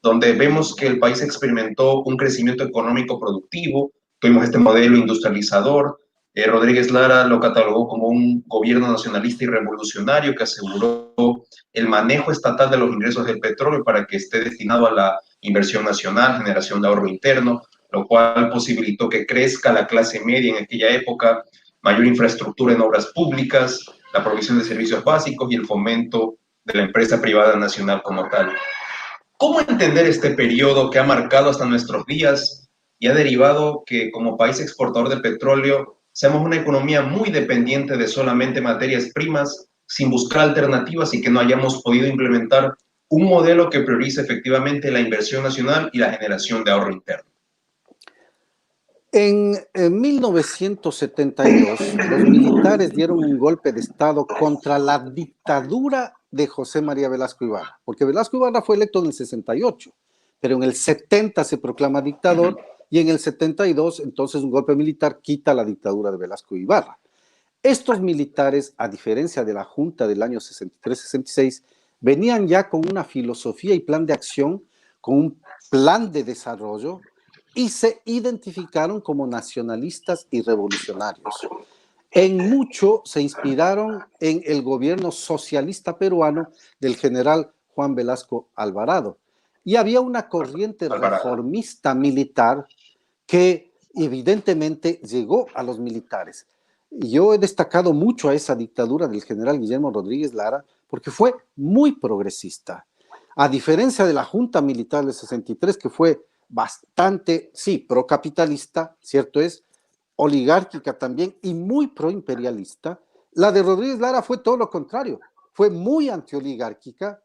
donde vemos que el país experimentó un crecimiento económico productivo, tuvimos este modelo industrializador. Rodríguez Lara lo catalogó como un gobierno nacionalista y revolucionario que aseguró el manejo estatal de los ingresos del petróleo para que esté destinado a la inversión nacional, generación de ahorro interno, lo cual posibilitó que crezca la clase media en aquella época, mayor infraestructura en obras públicas, la provisión de servicios básicos y el fomento de la empresa privada nacional como tal. ¿Cómo entender este periodo que ha marcado hasta nuestros días y ha derivado que como país exportador de petróleo seamos una economía muy dependiente de solamente materias primas, sin buscar alternativas y que no hayamos podido implementar un modelo que priorice efectivamente la inversión nacional y la generación de ahorro interno? En 1972, los militares dieron un golpe de Estado contra la dictadura de José María Velasco Ibarra, porque Velasco Ibarra fue electo en el 68, pero en el 70 se proclama dictador y en el 72, entonces, un golpe militar quita la dictadura de Velasco Ibarra. Estos militares, a diferencia de la Junta del año 63-66, venían ya con una filosofía y plan de acción, con un plan de desarrollo, y se identificaron como nacionalistas y revolucionarios. En mucho se inspiraron en el gobierno socialista peruano del general Juan Velasco Alvarado. Y había una corriente reformista militar que evidentemente llegó a los militares. Yo he destacado mucho a esa dictadura del general Guillermo Rodríguez Lara porque fue muy progresista. A diferencia de la Junta Militar del 63, que fue bastante, sí, procapitalista, cierto es, oligárquica también y muy proimperialista, la de Rodríguez Lara fue todo lo contrario, fue muy antioligárquica,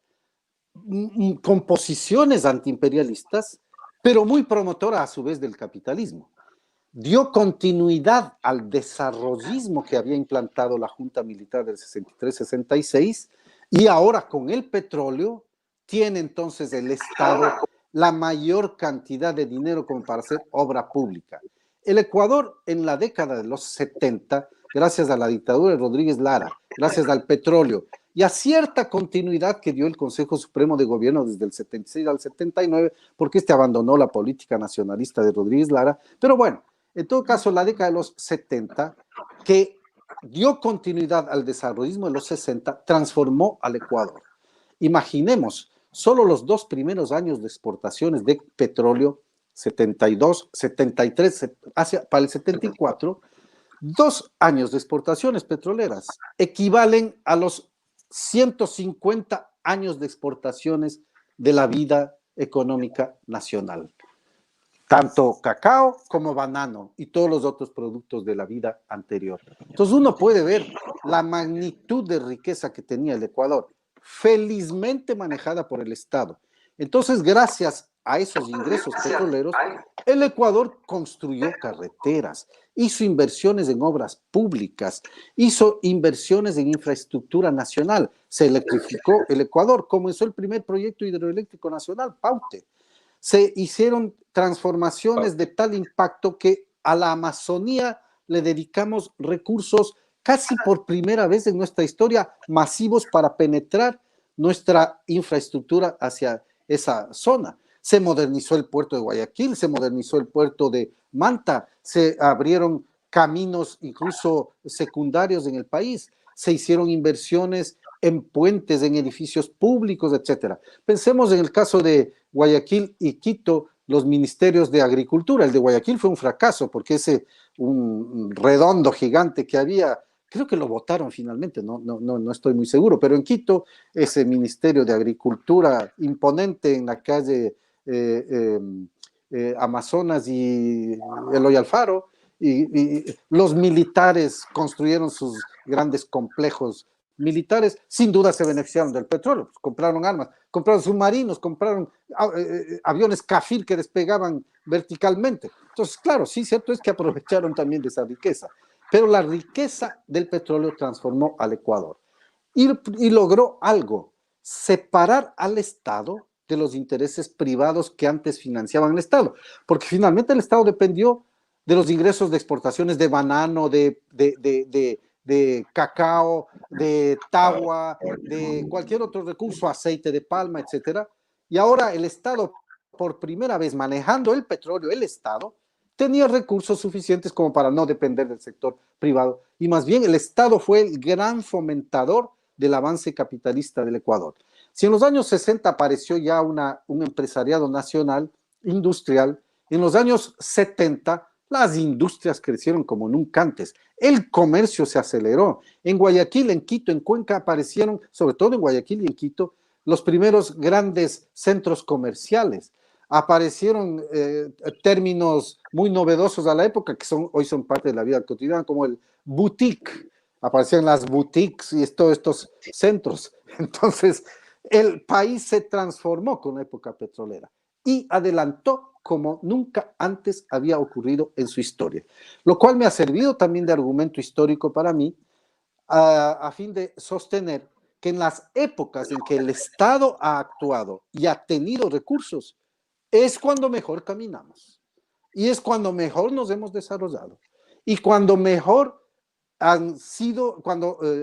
con posiciones antiimperialistas, pero muy promotora a su vez del capitalismo. Dio continuidad al desarrollismo que había implantado la Junta Militar del 63-66 y ahora con el petróleo tiene entonces el Estado la mayor cantidad de dinero como para hacer obra pública. El Ecuador en la década de los 70, gracias a la dictadura de Rodríguez Lara, gracias al petróleo y a cierta continuidad que dio el Consejo Supremo de Gobierno desde el 76 al 79, porque abandonó la política nacionalista de Rodríguez Lara, pero bueno, en todo caso la década de los 70, que dio continuidad al desarrollismo de los 60, transformó al Ecuador. Imaginemos, solo los 2 primeros años de exportaciones de petróleo, 72, 73, para el 74, 2 años de exportaciones petroleras equivalen a los 150 años de exportaciones de la vida económica nacional. Tanto cacao como banano y todos los otros productos de la vida anterior. Entonces uno puede ver la magnitud de riqueza que tenía el Ecuador, felizmente manejada por el Estado. Entonces, gracias a esos ingresos petroleros, el Ecuador construyó carreteras, hizo inversiones en obras públicas, hizo inversiones en infraestructura nacional, se electrificó el Ecuador, comenzó el primer proyecto hidroeléctrico nacional, Paute. Se hicieron transformaciones de tal impacto que a la Amazonía le dedicamos recursos casi por primera vez en nuestra historia masivos para penetrar nuestra infraestructura hacia esa zona. Se modernizó el puerto de Guayaquil, se modernizó el puerto de Manta, se abrieron caminos incluso secundarios en el país, se hicieron inversiones en puentes, en edificios públicos, etcétera. Pensemos en el caso de Guayaquil y Quito, los ministerios de Agricultura. El de Guayaquil fue un fracaso porque ese un redondo gigante que había, creo que lo votaron finalmente, no estoy muy seguro, pero en Quito ese ministerio de Agricultura imponente en la calle Amazonas y Eloy Alfaro, y los militares construyeron sus grandes complejos militares, sin duda se beneficiaron del petróleo, pues compraron armas, compraron submarinos, compraron aviones Kafir que despegaban verticalmente. Entonces, claro, sí, cierto es que aprovecharon también de esa riqueza, pero la riqueza del petróleo transformó al Ecuador y logró algo, separar al Estado de los intereses privados que antes financiaban el Estado, porque finalmente el Estado dependió de los ingresos de exportaciones de banano, de cacao, de tagua, de cualquier otro recurso, aceite de palma, etcétera. Y ahora el Estado, por primera vez manejando el petróleo, el Estado tenía recursos suficientes como para no depender del sector privado. Y más bien el Estado fue el gran fomentador del avance capitalista del Ecuador. Si en los años 60 apareció ya un empresariado nacional, industrial, en los años 70 las industrias crecieron como nunca antes. El comercio se aceleró. En Guayaquil, en Quito, en Cuenca aparecieron, sobre todo en Guayaquil y en Quito, los primeros grandes centros comerciales. Aparecieron términos muy novedosos a la época que hoy son parte de la vida cotidiana, como el boutique. Aparecían las boutiques y todos estos centros. Entonces, el país se transformó con la época petrolera y adelantó como nunca antes había ocurrido en su historia, lo cual me ha servido también de argumento histórico para mí a fin de sostener que en las épocas en que el Estado ha actuado y ha tenido recursos, es cuando mejor caminamos y es cuando mejor nos hemos desarrollado y cuando mejor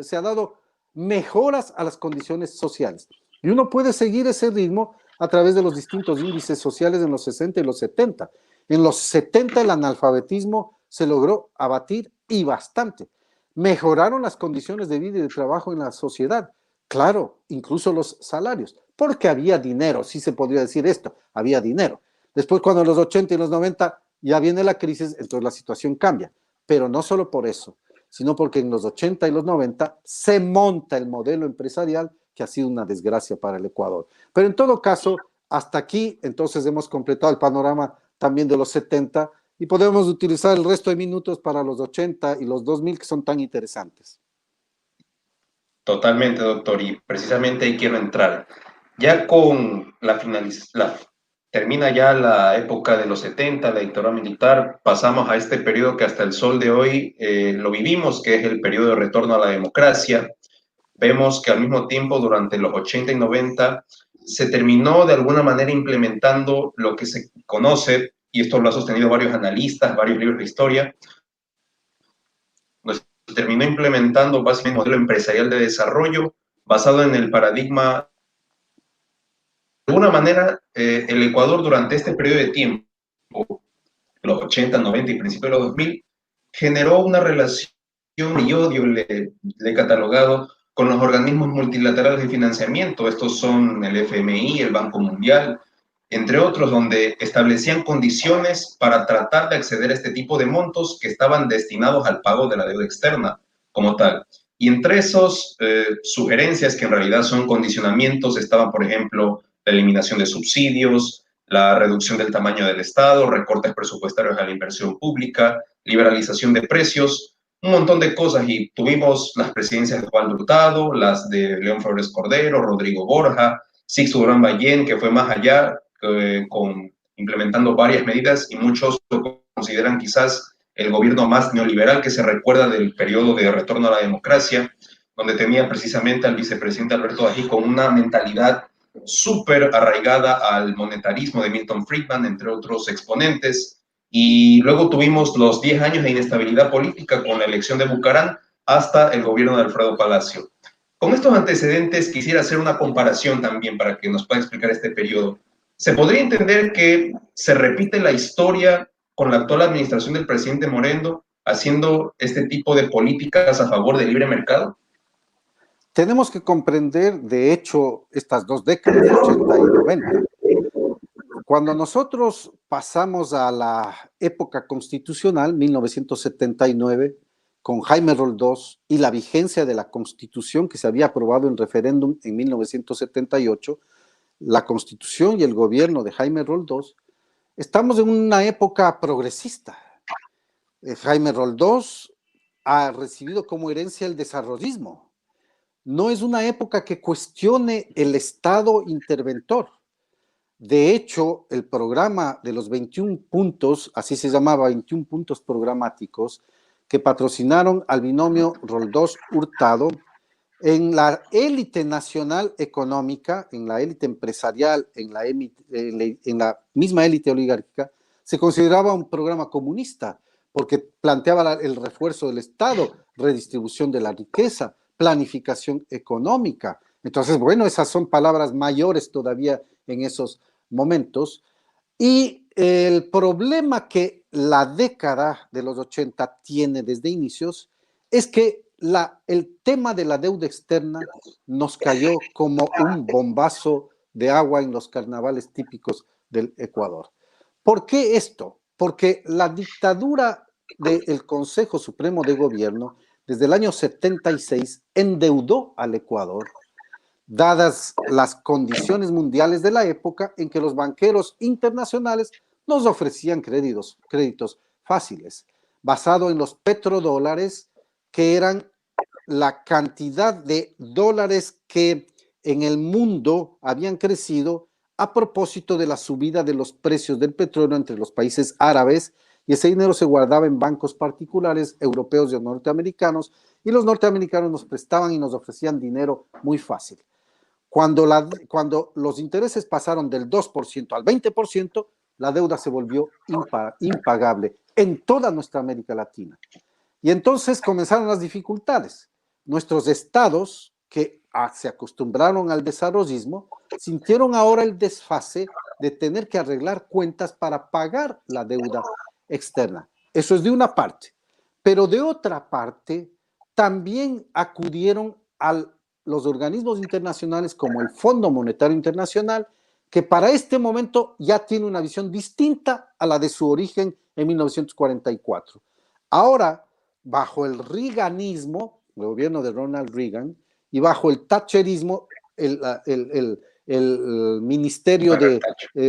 se ha dado mejoras a las condiciones sociales. Y uno puede seguir ese ritmo a través de los distintos índices sociales en los 60 y los 70. En los 70 el analfabetismo se logró abatir y bastante. Mejoraron las condiciones de vida y de trabajo en la sociedad. Claro, incluso los salarios, porque había dinero, sí se podría decir esto, había dinero. Después cuando en los 80 y los 90 ya viene la crisis, entonces la situación cambia. Pero no solo por eso, sino porque en los 80 y los 90 se monta el modelo empresarial que ha sido una desgracia para el Ecuador. Pero en todo caso, hasta aquí, entonces hemos completado el panorama también de los 70 y podemos utilizar el resto de minutos para los 80 y los 2000 que son tan interesantes. Totalmente, doctor, y precisamente ahí quiero entrar. Ya con termina ya la época de los 70, la dictadura militar, pasamos a este periodo que hasta el sol de hoy lo vivimos, que es el periodo de retorno a la democracia. Vemos que al mismo tiempo, durante los 80 y 90, se terminó de alguna manera implementando lo que se conoce, y esto lo han sostenido varios analistas, varios libros de historia, pues terminó implementando básicamente un modelo empresarial de desarrollo basado en el paradigma. De alguna manera, el Ecuador durante este periodo de tiempo, los 80, 90 y principios de los 2000, generó una relación, y yo le he catalogado, con los organismos multilaterales de financiamiento. Estos son el FMI, el Banco Mundial, entre otros, donde establecían condiciones para tratar de acceder a este tipo de montos que estaban destinados al pago de la deuda externa como tal. Y entre esos sugerencias, que en realidad son condicionamientos, estaban, por ejemplo, la eliminación de subsidios, la reducción del tamaño del Estado, recortes presupuestarios a la inversión pública, liberalización de precios, un montón de cosas. Y tuvimos las presidencias de Juan Hurtado, las de León Flores Cordero, Rodrigo Borja, Sixto Durán Ballén, que fue más allá, implementando varias medidas, y muchos lo consideran quizás el gobierno más neoliberal que se recuerda del periodo de retorno a la democracia, donde tenía precisamente al vicepresidente Alberto Ají con una mentalidad súper arraigada al monetarismo de Milton Friedman, entre otros exponentes. Y luego tuvimos los 10 años de inestabilidad política con la elección de Bucarán hasta el gobierno de Alfredo Palacio. Con estos antecedentes quisiera hacer una comparación también para que nos pueda explicar este periodo. ¿Se podría entender que se repite la historia con la actual administración del presidente Moreno haciendo este tipo de políticas a favor del libre mercado? Tenemos que comprender, de hecho, estas dos décadas, 80 y 90. Cuando nosotros pasamos a la época constitucional, 1979, con Jaime Roldós y la vigencia de la Constitución que se había aprobado en referéndum en 1978, la Constitución y el gobierno de Jaime Roldós, estamos en una época progresista. Jaime Roldós ha recibido como herencia el desarrollismo. No es una época que cuestione el Estado interventor. De hecho, el programa de los 21 puntos, así se llamaba, 21 puntos programáticos, que patrocinaron al binomio Roldós-Hurtado, en la élite nacional económica, en la élite empresarial, en la misma élite oligárquica, se consideraba un programa comunista, porque planteaba el refuerzo del Estado, redistribución de la riqueza, planificación económica. Entonces, bueno, esas son palabras mayores todavía en esos momentos. Y el problema que la década de los 80 tiene desde inicios es que el tema de la deuda externa nos cayó como un bombazo de agua en los carnavales típicos del Ecuador. ¿Por qué esto? Porque la dictadura del Consejo Supremo de Gobierno desde el año 76 endeudó al Ecuador, dadas las condiciones mundiales de la época en que los banqueros internacionales nos ofrecían créditos fáciles, basado en los petrodólares, que eran la cantidad de dólares que en el mundo habían crecido a propósito de la subida de los precios del petróleo entre los países árabes, y ese dinero se guardaba en bancos particulares europeos y norteamericanos, y los norteamericanos nos prestaban y nos ofrecían dinero muy fácil. Cuando los intereses pasaron del 2% al 20%, la deuda se volvió impagable en toda nuestra América Latina. Y entonces comenzaron las dificultades. Nuestros estados, que se acostumbraron al desarrollismo, sintieron ahora el desfase de tener que arreglar cuentas para pagar la deuda externa. Eso es de una parte. Pero de otra parte, también acudieron a los organismos internacionales como el Fondo Monetario Internacional, que para este momento ya tiene una visión distinta a la de su origen en 1944. Ahora, bajo el Reaganismo, el gobierno de Ronald Reagan, y bajo el Thatcherismo, el ministerio de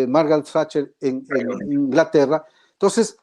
Margaret Thatcher en Inglaterra. Entonces,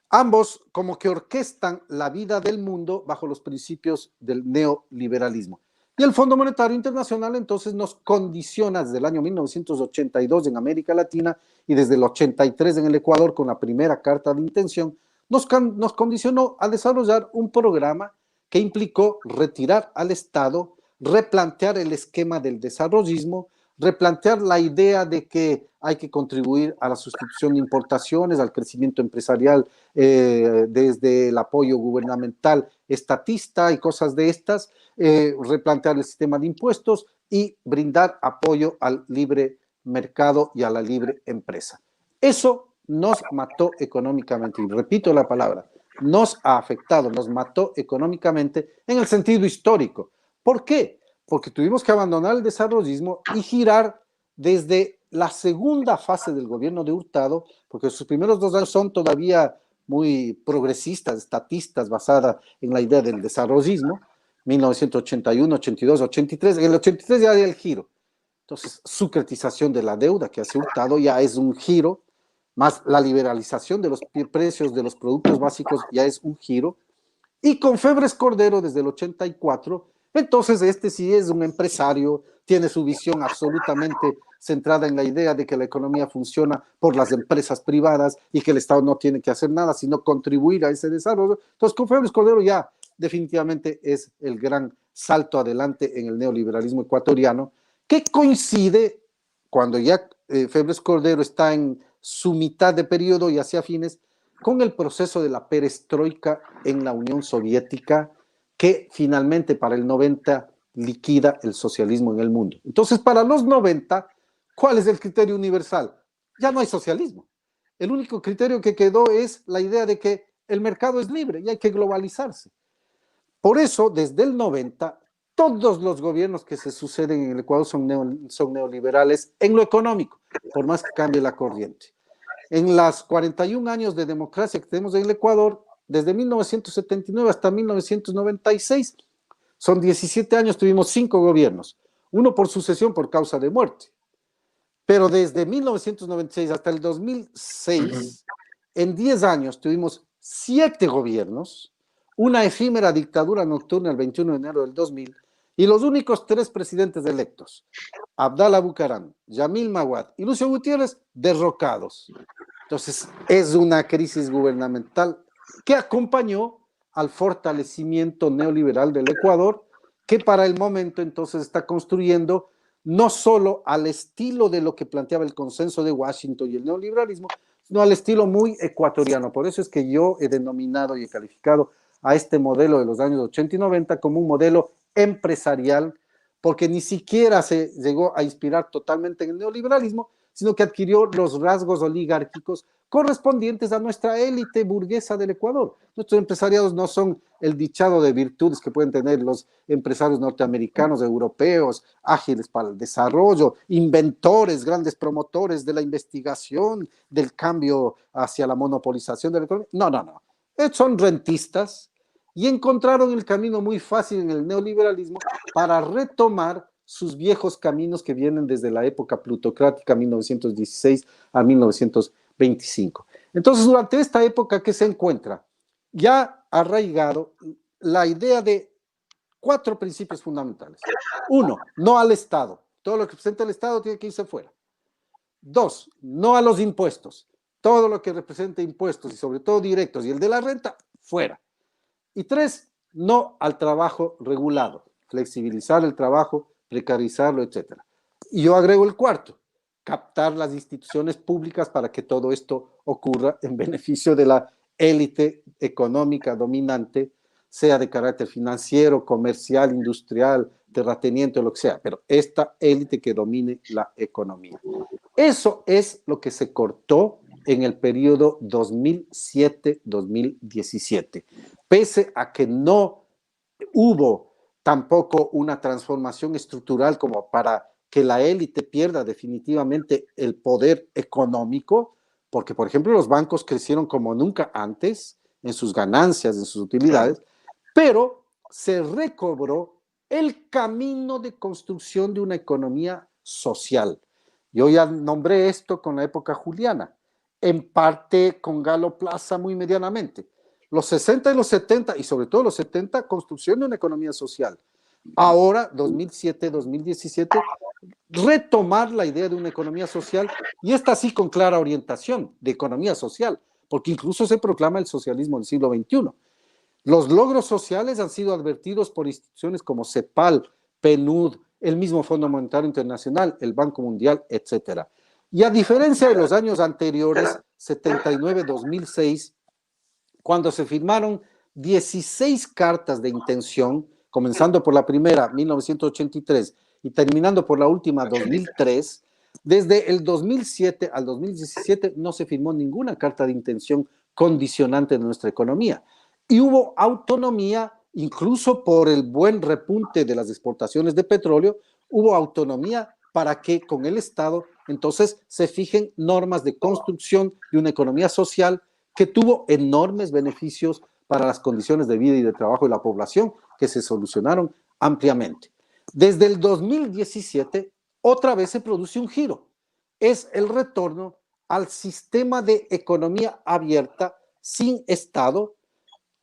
ambos como que orquestan la vida del mundo bajo los principios del neoliberalismo. Y el Fondo Monetario Internacional entonces nos condiciona desde el año 1982 en América Latina y desde el 83 en el Ecuador con la primera carta de intención, nos condicionó a desarrollar un programa que implicó retirar al Estado, replantear el esquema del desarrollismo, replantear la idea de que hay que contribuir a la sustitución de importaciones, al crecimiento empresarial desde el apoyo gubernamental estatista y cosas de estas, replantear el sistema de impuestos y brindar apoyo al libre mercado y a la libre empresa. Eso nos mató económicamente, y repito la palabra, nos ha afectado, nos mató económicamente en el sentido histórico. ¿Por qué? Porque tuvimos que abandonar el desarrollismo y girar desde la segunda fase del gobierno de Hurtado, porque sus primeros 2 años son todavía muy progresistas, estatistas, basada en la idea del desarrollismo, 1981, 82, 83, en el 83 ya había el giro. Entonces, sucretización de la deuda que hace Hurtado ya es un giro, más la liberalización de los precios de los productos básicos ya es un giro, y con Febres Cordero desde el 84, entonces este sí es un empresario, tiene su visión absolutamente centrada en la idea de que la economía funciona por las empresas privadas y que el Estado no tiene que hacer nada, sino contribuir a ese desarrollo. Entonces, con Febres Cordero ya definitivamente es el gran salto adelante en el neoliberalismo ecuatoriano, que coincide cuando ya Febres Cordero está en su mitad de periodo y hacia fines, con el proceso de la perestroika en la Unión Soviética, que finalmente para el 90 liquida el socialismo en el mundo. Entonces, para los 90, ¿cuál es el criterio universal? Ya no hay socialismo. El único criterio que quedó es la idea de que el mercado es libre y hay que globalizarse. Por eso, desde el 90, todos los gobiernos que se suceden en el Ecuador son neoliberales en lo económico, por más que cambie la corriente. En las 41 años de democracia que tenemos en el Ecuador, desde 1979 hasta 1996, son 17 años, tuvimos 5 gobiernos, uno por sucesión por causa de muerte. Pero desde 1996 hasta el 2006, en 10 años tuvimos 7 gobiernos, una efímera dictadura nocturna el 21 de enero del 2000, y los únicos 3 presidentes electos, Abdalá Bucaram, Yamil Maguad y Lucio Gutiérrez, derrocados. Entonces, es una crisis gubernamental que acompañó al fortalecimiento neoliberal del Ecuador, que para el momento entonces está construyendo no solo al estilo de lo que planteaba el consenso de Washington y el neoliberalismo, sino al estilo muy ecuatoriano. Por eso es que yo he denominado y he calificado a este modelo de los años 80 y 90 como un modelo empresarial, porque ni siquiera se llegó a inspirar totalmente en el neoliberalismo, sino que adquirió los rasgos oligárquicos correspondientes a nuestra élite burguesa del Ecuador. Nuestros empresariados no son el dichado de virtudes que pueden tener los empresarios norteamericanos, europeos, ágiles para el desarrollo, inventores, grandes promotores de la investigación, del cambio hacia la monopolización de la economía. No, no, no. Son rentistas y encontraron el camino muy fácil en el neoliberalismo para retomar sus viejos caminos que vienen desde la época plutocrática 1916 a 1925. Entonces, durante esta época, ¿qué se encuentra? Ya arraigado la idea de 4 principios fundamentales. 1, no al Estado. Todo lo que representa el Estado tiene que irse fuera. 2, no a los impuestos. Todo lo que represente impuestos y sobre todo directos y el de la renta, fuera. Y 3, no al trabajo regulado. Flexibilizar el trabajo, precarizarlo, etc. Y yo agrego el 4, captar las instituciones públicas para que todo esto ocurra en beneficio de la élite económica dominante, sea de carácter financiero, comercial, industrial, terrateniente o lo que sea, pero esta élite que domine la economía. Eso es lo que se cortó en el periodo 2007-2017, pese a que no hubo tampoco una transformación estructural como para que la élite pierda definitivamente el poder económico, porque, por ejemplo, los bancos crecieron como nunca antes en sus ganancias, en sus utilidades, pero se recobró el camino de construcción de una economía social. Yo ya nombré esto con la época juliana, en parte con Galo Plaza muy medianamente. Los 60 y los 70, y sobre todo los 70, construcción de una economía social. Ahora, 2007-2017, retomar la idea de una economía social, y esta sí con clara orientación de economía social, porque incluso se proclama el socialismo del siglo XXI. Los logros sociales han sido advertidos por instituciones como CEPAL, PNUD, el mismo Fondo Monetario Internacional, el Banco Mundial, etc. Y a diferencia de los años anteriores, 79-2006, cuando se firmaron 16 cartas de intención, comenzando por la primera, 1983, y terminando por la última, 2003, desde el 2007 al 2017 no se firmó ninguna carta de intención condicionante de nuestra economía. Y hubo autonomía, incluso por el buen repunte de las exportaciones de petróleo, hubo autonomía para que con el Estado entonces se fijen normas de construcción de una economía social que tuvo enormes beneficios para las condiciones de vida y de trabajo de la población, que se solucionaron ampliamente. Desde el 2017, otra vez se produce un giro. Es el retorno al sistema de economía abierta sin Estado,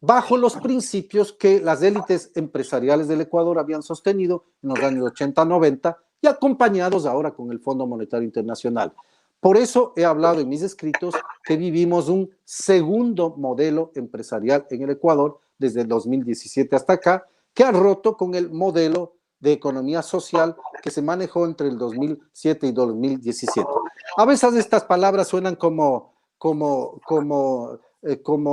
bajo los principios que las élites empresariales del Ecuador habían sostenido en los años 80-90 y acompañados ahora con el Fondo Monetario Internacional. Por eso he hablado en mis escritos que vivimos un segundo modelo empresarial en el Ecuador desde el 2017 hasta acá, que ha roto con el modelo de economía social que se manejó entre el 2007 y 2017. A veces estas palabras suenan como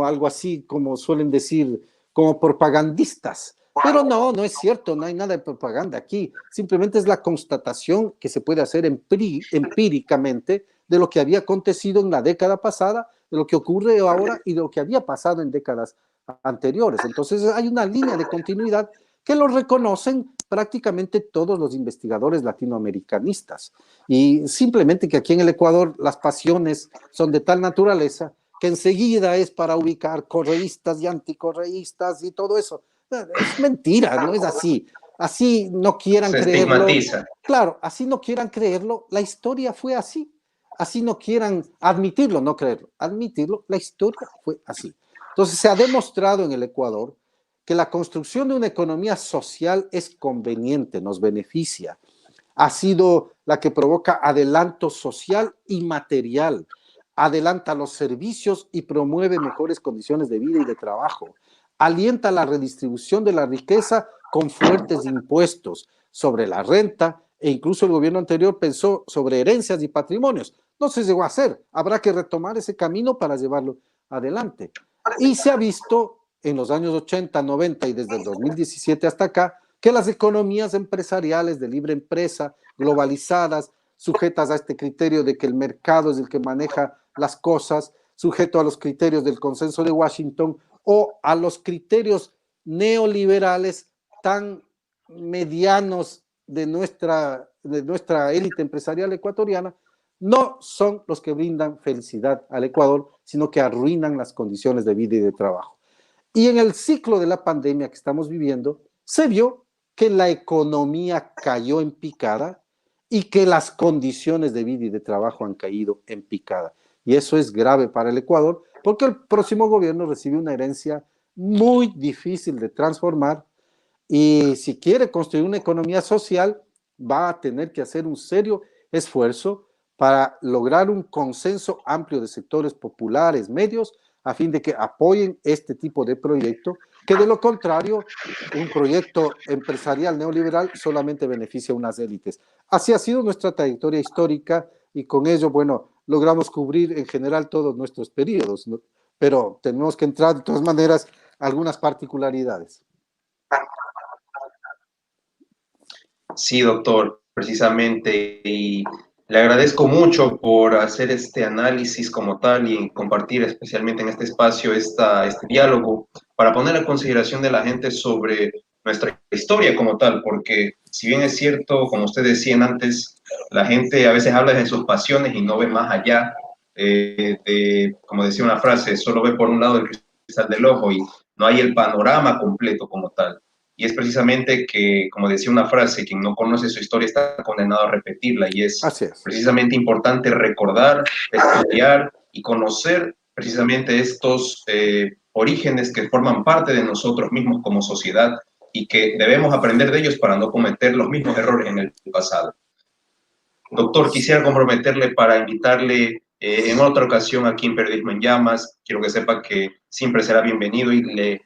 algo así, como suelen decir, como propagandistas. Pero no es cierto, no hay nada de propaganda aquí. Simplemente es la constatación que se puede hacer empíricamente de lo que había acontecido en la década pasada, de lo que ocurre ahora y de lo que había pasado en décadas anteriores. Entonces hay una línea de continuidad que lo reconocen prácticamente todos los investigadores latinoamericanistas. Y simplemente que aquí en el Ecuador las pasiones son de tal naturaleza que enseguida es para ubicar correístas y anticorreístas y todo eso. Es mentira, no es así. Así no quieran Se creerlo. estigmatiza. Claro, así no quieran creerlo, la historia fue así. Así no quieran admitirlo, no creerlo, admitirlo, la historia fue así. Entonces se ha demostrado en el Ecuador que la construcción de una economía social es conveniente, nos beneficia. Ha sido la que provoca adelanto social y material, adelanta los servicios y promueve mejores condiciones de vida y de trabajo, alienta la redistribución de la riqueza con fuertes impuestos sobre la renta, e incluso el gobierno anterior pensó sobre herencias y patrimonios. No se llegó a hacer, habrá que retomar ese camino para llevarlo adelante. Y se ha visto en los años 80, 90 y desde el 2017 hasta acá, que las economías empresariales de libre empresa, globalizadas, sujetas a este criterio de que el mercado es el que maneja las cosas, sujeto a los criterios del consenso de Washington o a los criterios neoliberales tan medianos de nuestra élite empresarial ecuatoriana, no son los que brindan felicidad al Ecuador, sino que arruinan las condiciones de vida y de trabajo. Y en el ciclo de la pandemia que estamos viviendo, se vio que la economía cayó en picada y que las condiciones de vida y de trabajo han caído en picada. Y eso es grave para el Ecuador, porque el próximo gobierno recibe una herencia muy difícil de transformar y si quiere construir una economía social, va a tener que hacer un serio esfuerzo para lograr un consenso amplio de sectores populares, medios, a fin de que apoyen este tipo de proyecto, que de lo contrario, un proyecto empresarial neoliberal solamente beneficia a unas élites. Así ha sido nuestra trayectoria histórica y con ello, bueno, logramos cubrir en general todos nuestros periodos, ¿no? Pero tenemos que entrar de todas maneras a algunas particularidades. Sí, doctor, precisamente, y le agradezco mucho por hacer este análisis como tal y compartir especialmente en este espacio este diálogo para poner a consideración de la gente sobre nuestra historia como tal, porque si bien es cierto, como ustedes decían antes, la gente a veces habla de sus pasiones y no ve más allá, como decía una frase, solo ve por un lado el cristal del ojo y no hay el panorama completo como tal. Y es precisamente que, como decía una frase, quien no conoce su historia está condenado a repetirla. Y es precisamente importante recordar, estudiar y conocer precisamente estos orígenes que forman parte de nosotros mismos como sociedad y que debemos aprender de ellos para no cometer los mismos errores en el pasado. Doctor, quisiera comprometerle para invitarle en otra ocasión aquí en Periodismo en Llamas. Quiero que sepa que siempre será bienvenido y le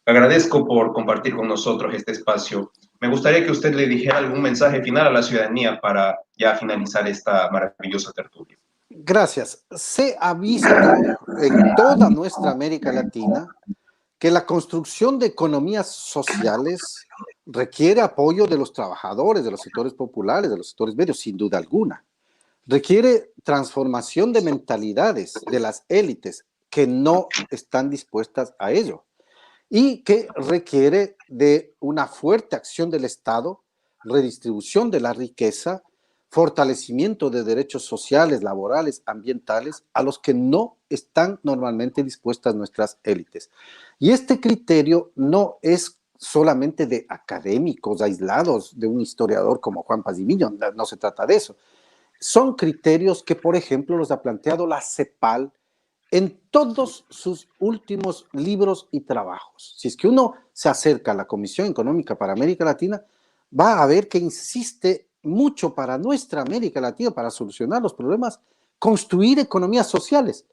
agradezco por compartir con nosotros este espacio. Me gustaría que usted le dijera algún mensaje final a la ciudadanía para ya finalizar esta maravillosa tertulia. Gracias. Se ha visto en toda nuestra América Latina que la construcción de economías sociales requiere apoyo de los trabajadores, de los sectores populares, de los sectores medios, sin duda alguna. Requiere transformación de mentalidades de las élites que no están dispuestas a ello y que requiere de una fuerte acción del Estado, redistribución de la riqueza, fortalecimiento de derechos sociales, laborales, ambientales, a los que no están normalmente dispuestas nuestras élites. Y este criterio no es solamente de académicos aislados, de un historiador como Juan Pazimiño, no se trata de eso. Son criterios que, por ejemplo, los ha planteado la CEPAL en todos sus últimos libros y trabajos. Si es que uno se acerca a la Comisión Económica para América Latina, va a ver que insiste mucho para nuestra América Latina, para solucionar los problemas, construir economías sociales,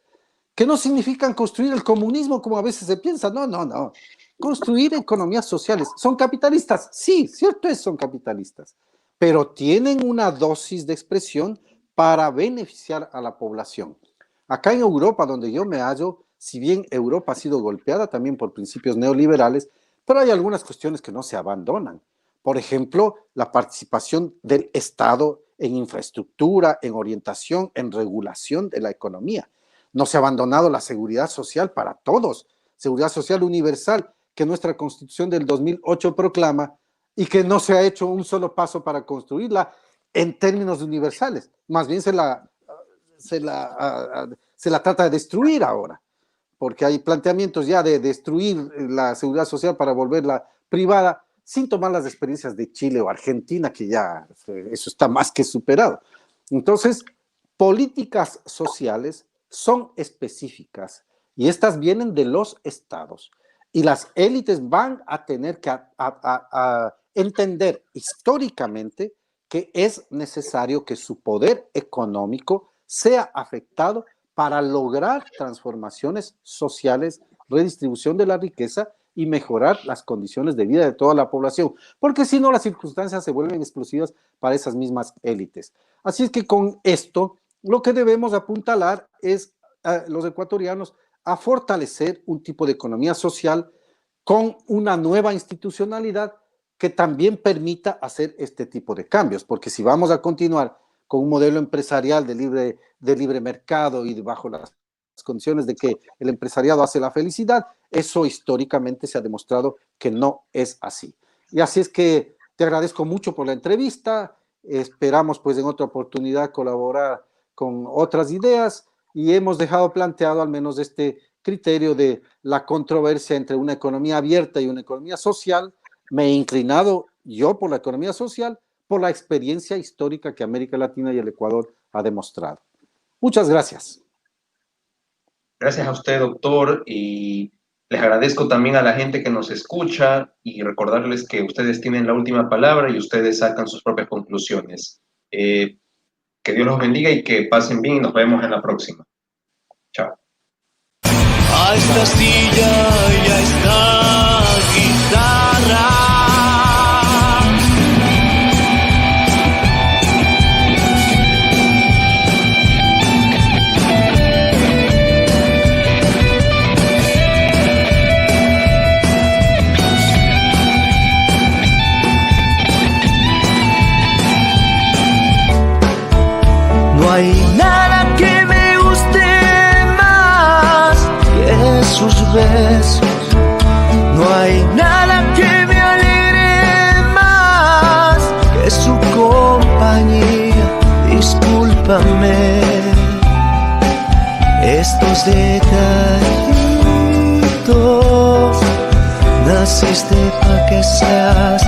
que no significan construir el comunismo como a veces se piensa, no. Construir economías sociales. ¿Son capitalistas? Sí, cierto es, son capitalistas, pero tienen una dosis de expresión para beneficiar a la población. Acá en Europa, donde yo me hallo, si bien Europa ha sido golpeada también por principios neoliberales, pero hay algunas cuestiones que no se abandonan. Por ejemplo, la participación del Estado en infraestructura, en orientación, en regulación de la economía. No se ha abandonado la seguridad social para todos, seguridad social universal, que nuestra Constitución del 2008 proclama y que no se ha hecho un solo paso para construirla en términos universales. Más bien se la trata de destruir ahora, porque hay planteamientos ya de destruir la seguridad social para volverla privada, sin tomar las experiencias de Chile o Argentina, que ya eso está más que superado. Entonces, políticas sociales son específicas y estas vienen de los estados y las élites van a tener que entender históricamente que es necesario que su poder económico sea afectado para lograr transformaciones sociales, redistribución de la riqueza y mejorar las condiciones de vida de toda la población, porque si no las circunstancias se vuelven explosivas para esas mismas élites. Así es que con esto lo que debemos apuntalar es los ecuatorianos a fortalecer un tipo de economía social con una nueva institucionalidad que también permita hacer este tipo de cambios, porque si vamos a continuar con un modelo empresarial de libre mercado y bajo las condiciones de que el empresariado hace la felicidad, eso históricamente se ha demostrado que no es así. Y así es que te agradezco mucho por la entrevista, esperamos pues en otra oportunidad colaborar con otras ideas y hemos dejado planteado al menos este criterio de la controversia entre una economía abierta y una economía social. Me he inclinado yo por la economía social, por la experiencia histórica que América Latina y el Ecuador ha demostrado. Muchas gracias. Gracias a usted, doctor, y les agradezco también a la gente que nos escucha y recordarles que ustedes tienen la última palabra y ustedes sacan sus propias conclusiones. Que Dios los bendiga y que pasen bien y nos vemos en la próxima. Chao. A esta silla y a esta guitarra. No hay nada que me guste más que sus besos. No hay nada que me alegre más que su compañía. Discúlpame estos detallitos. Naciste pa' que seas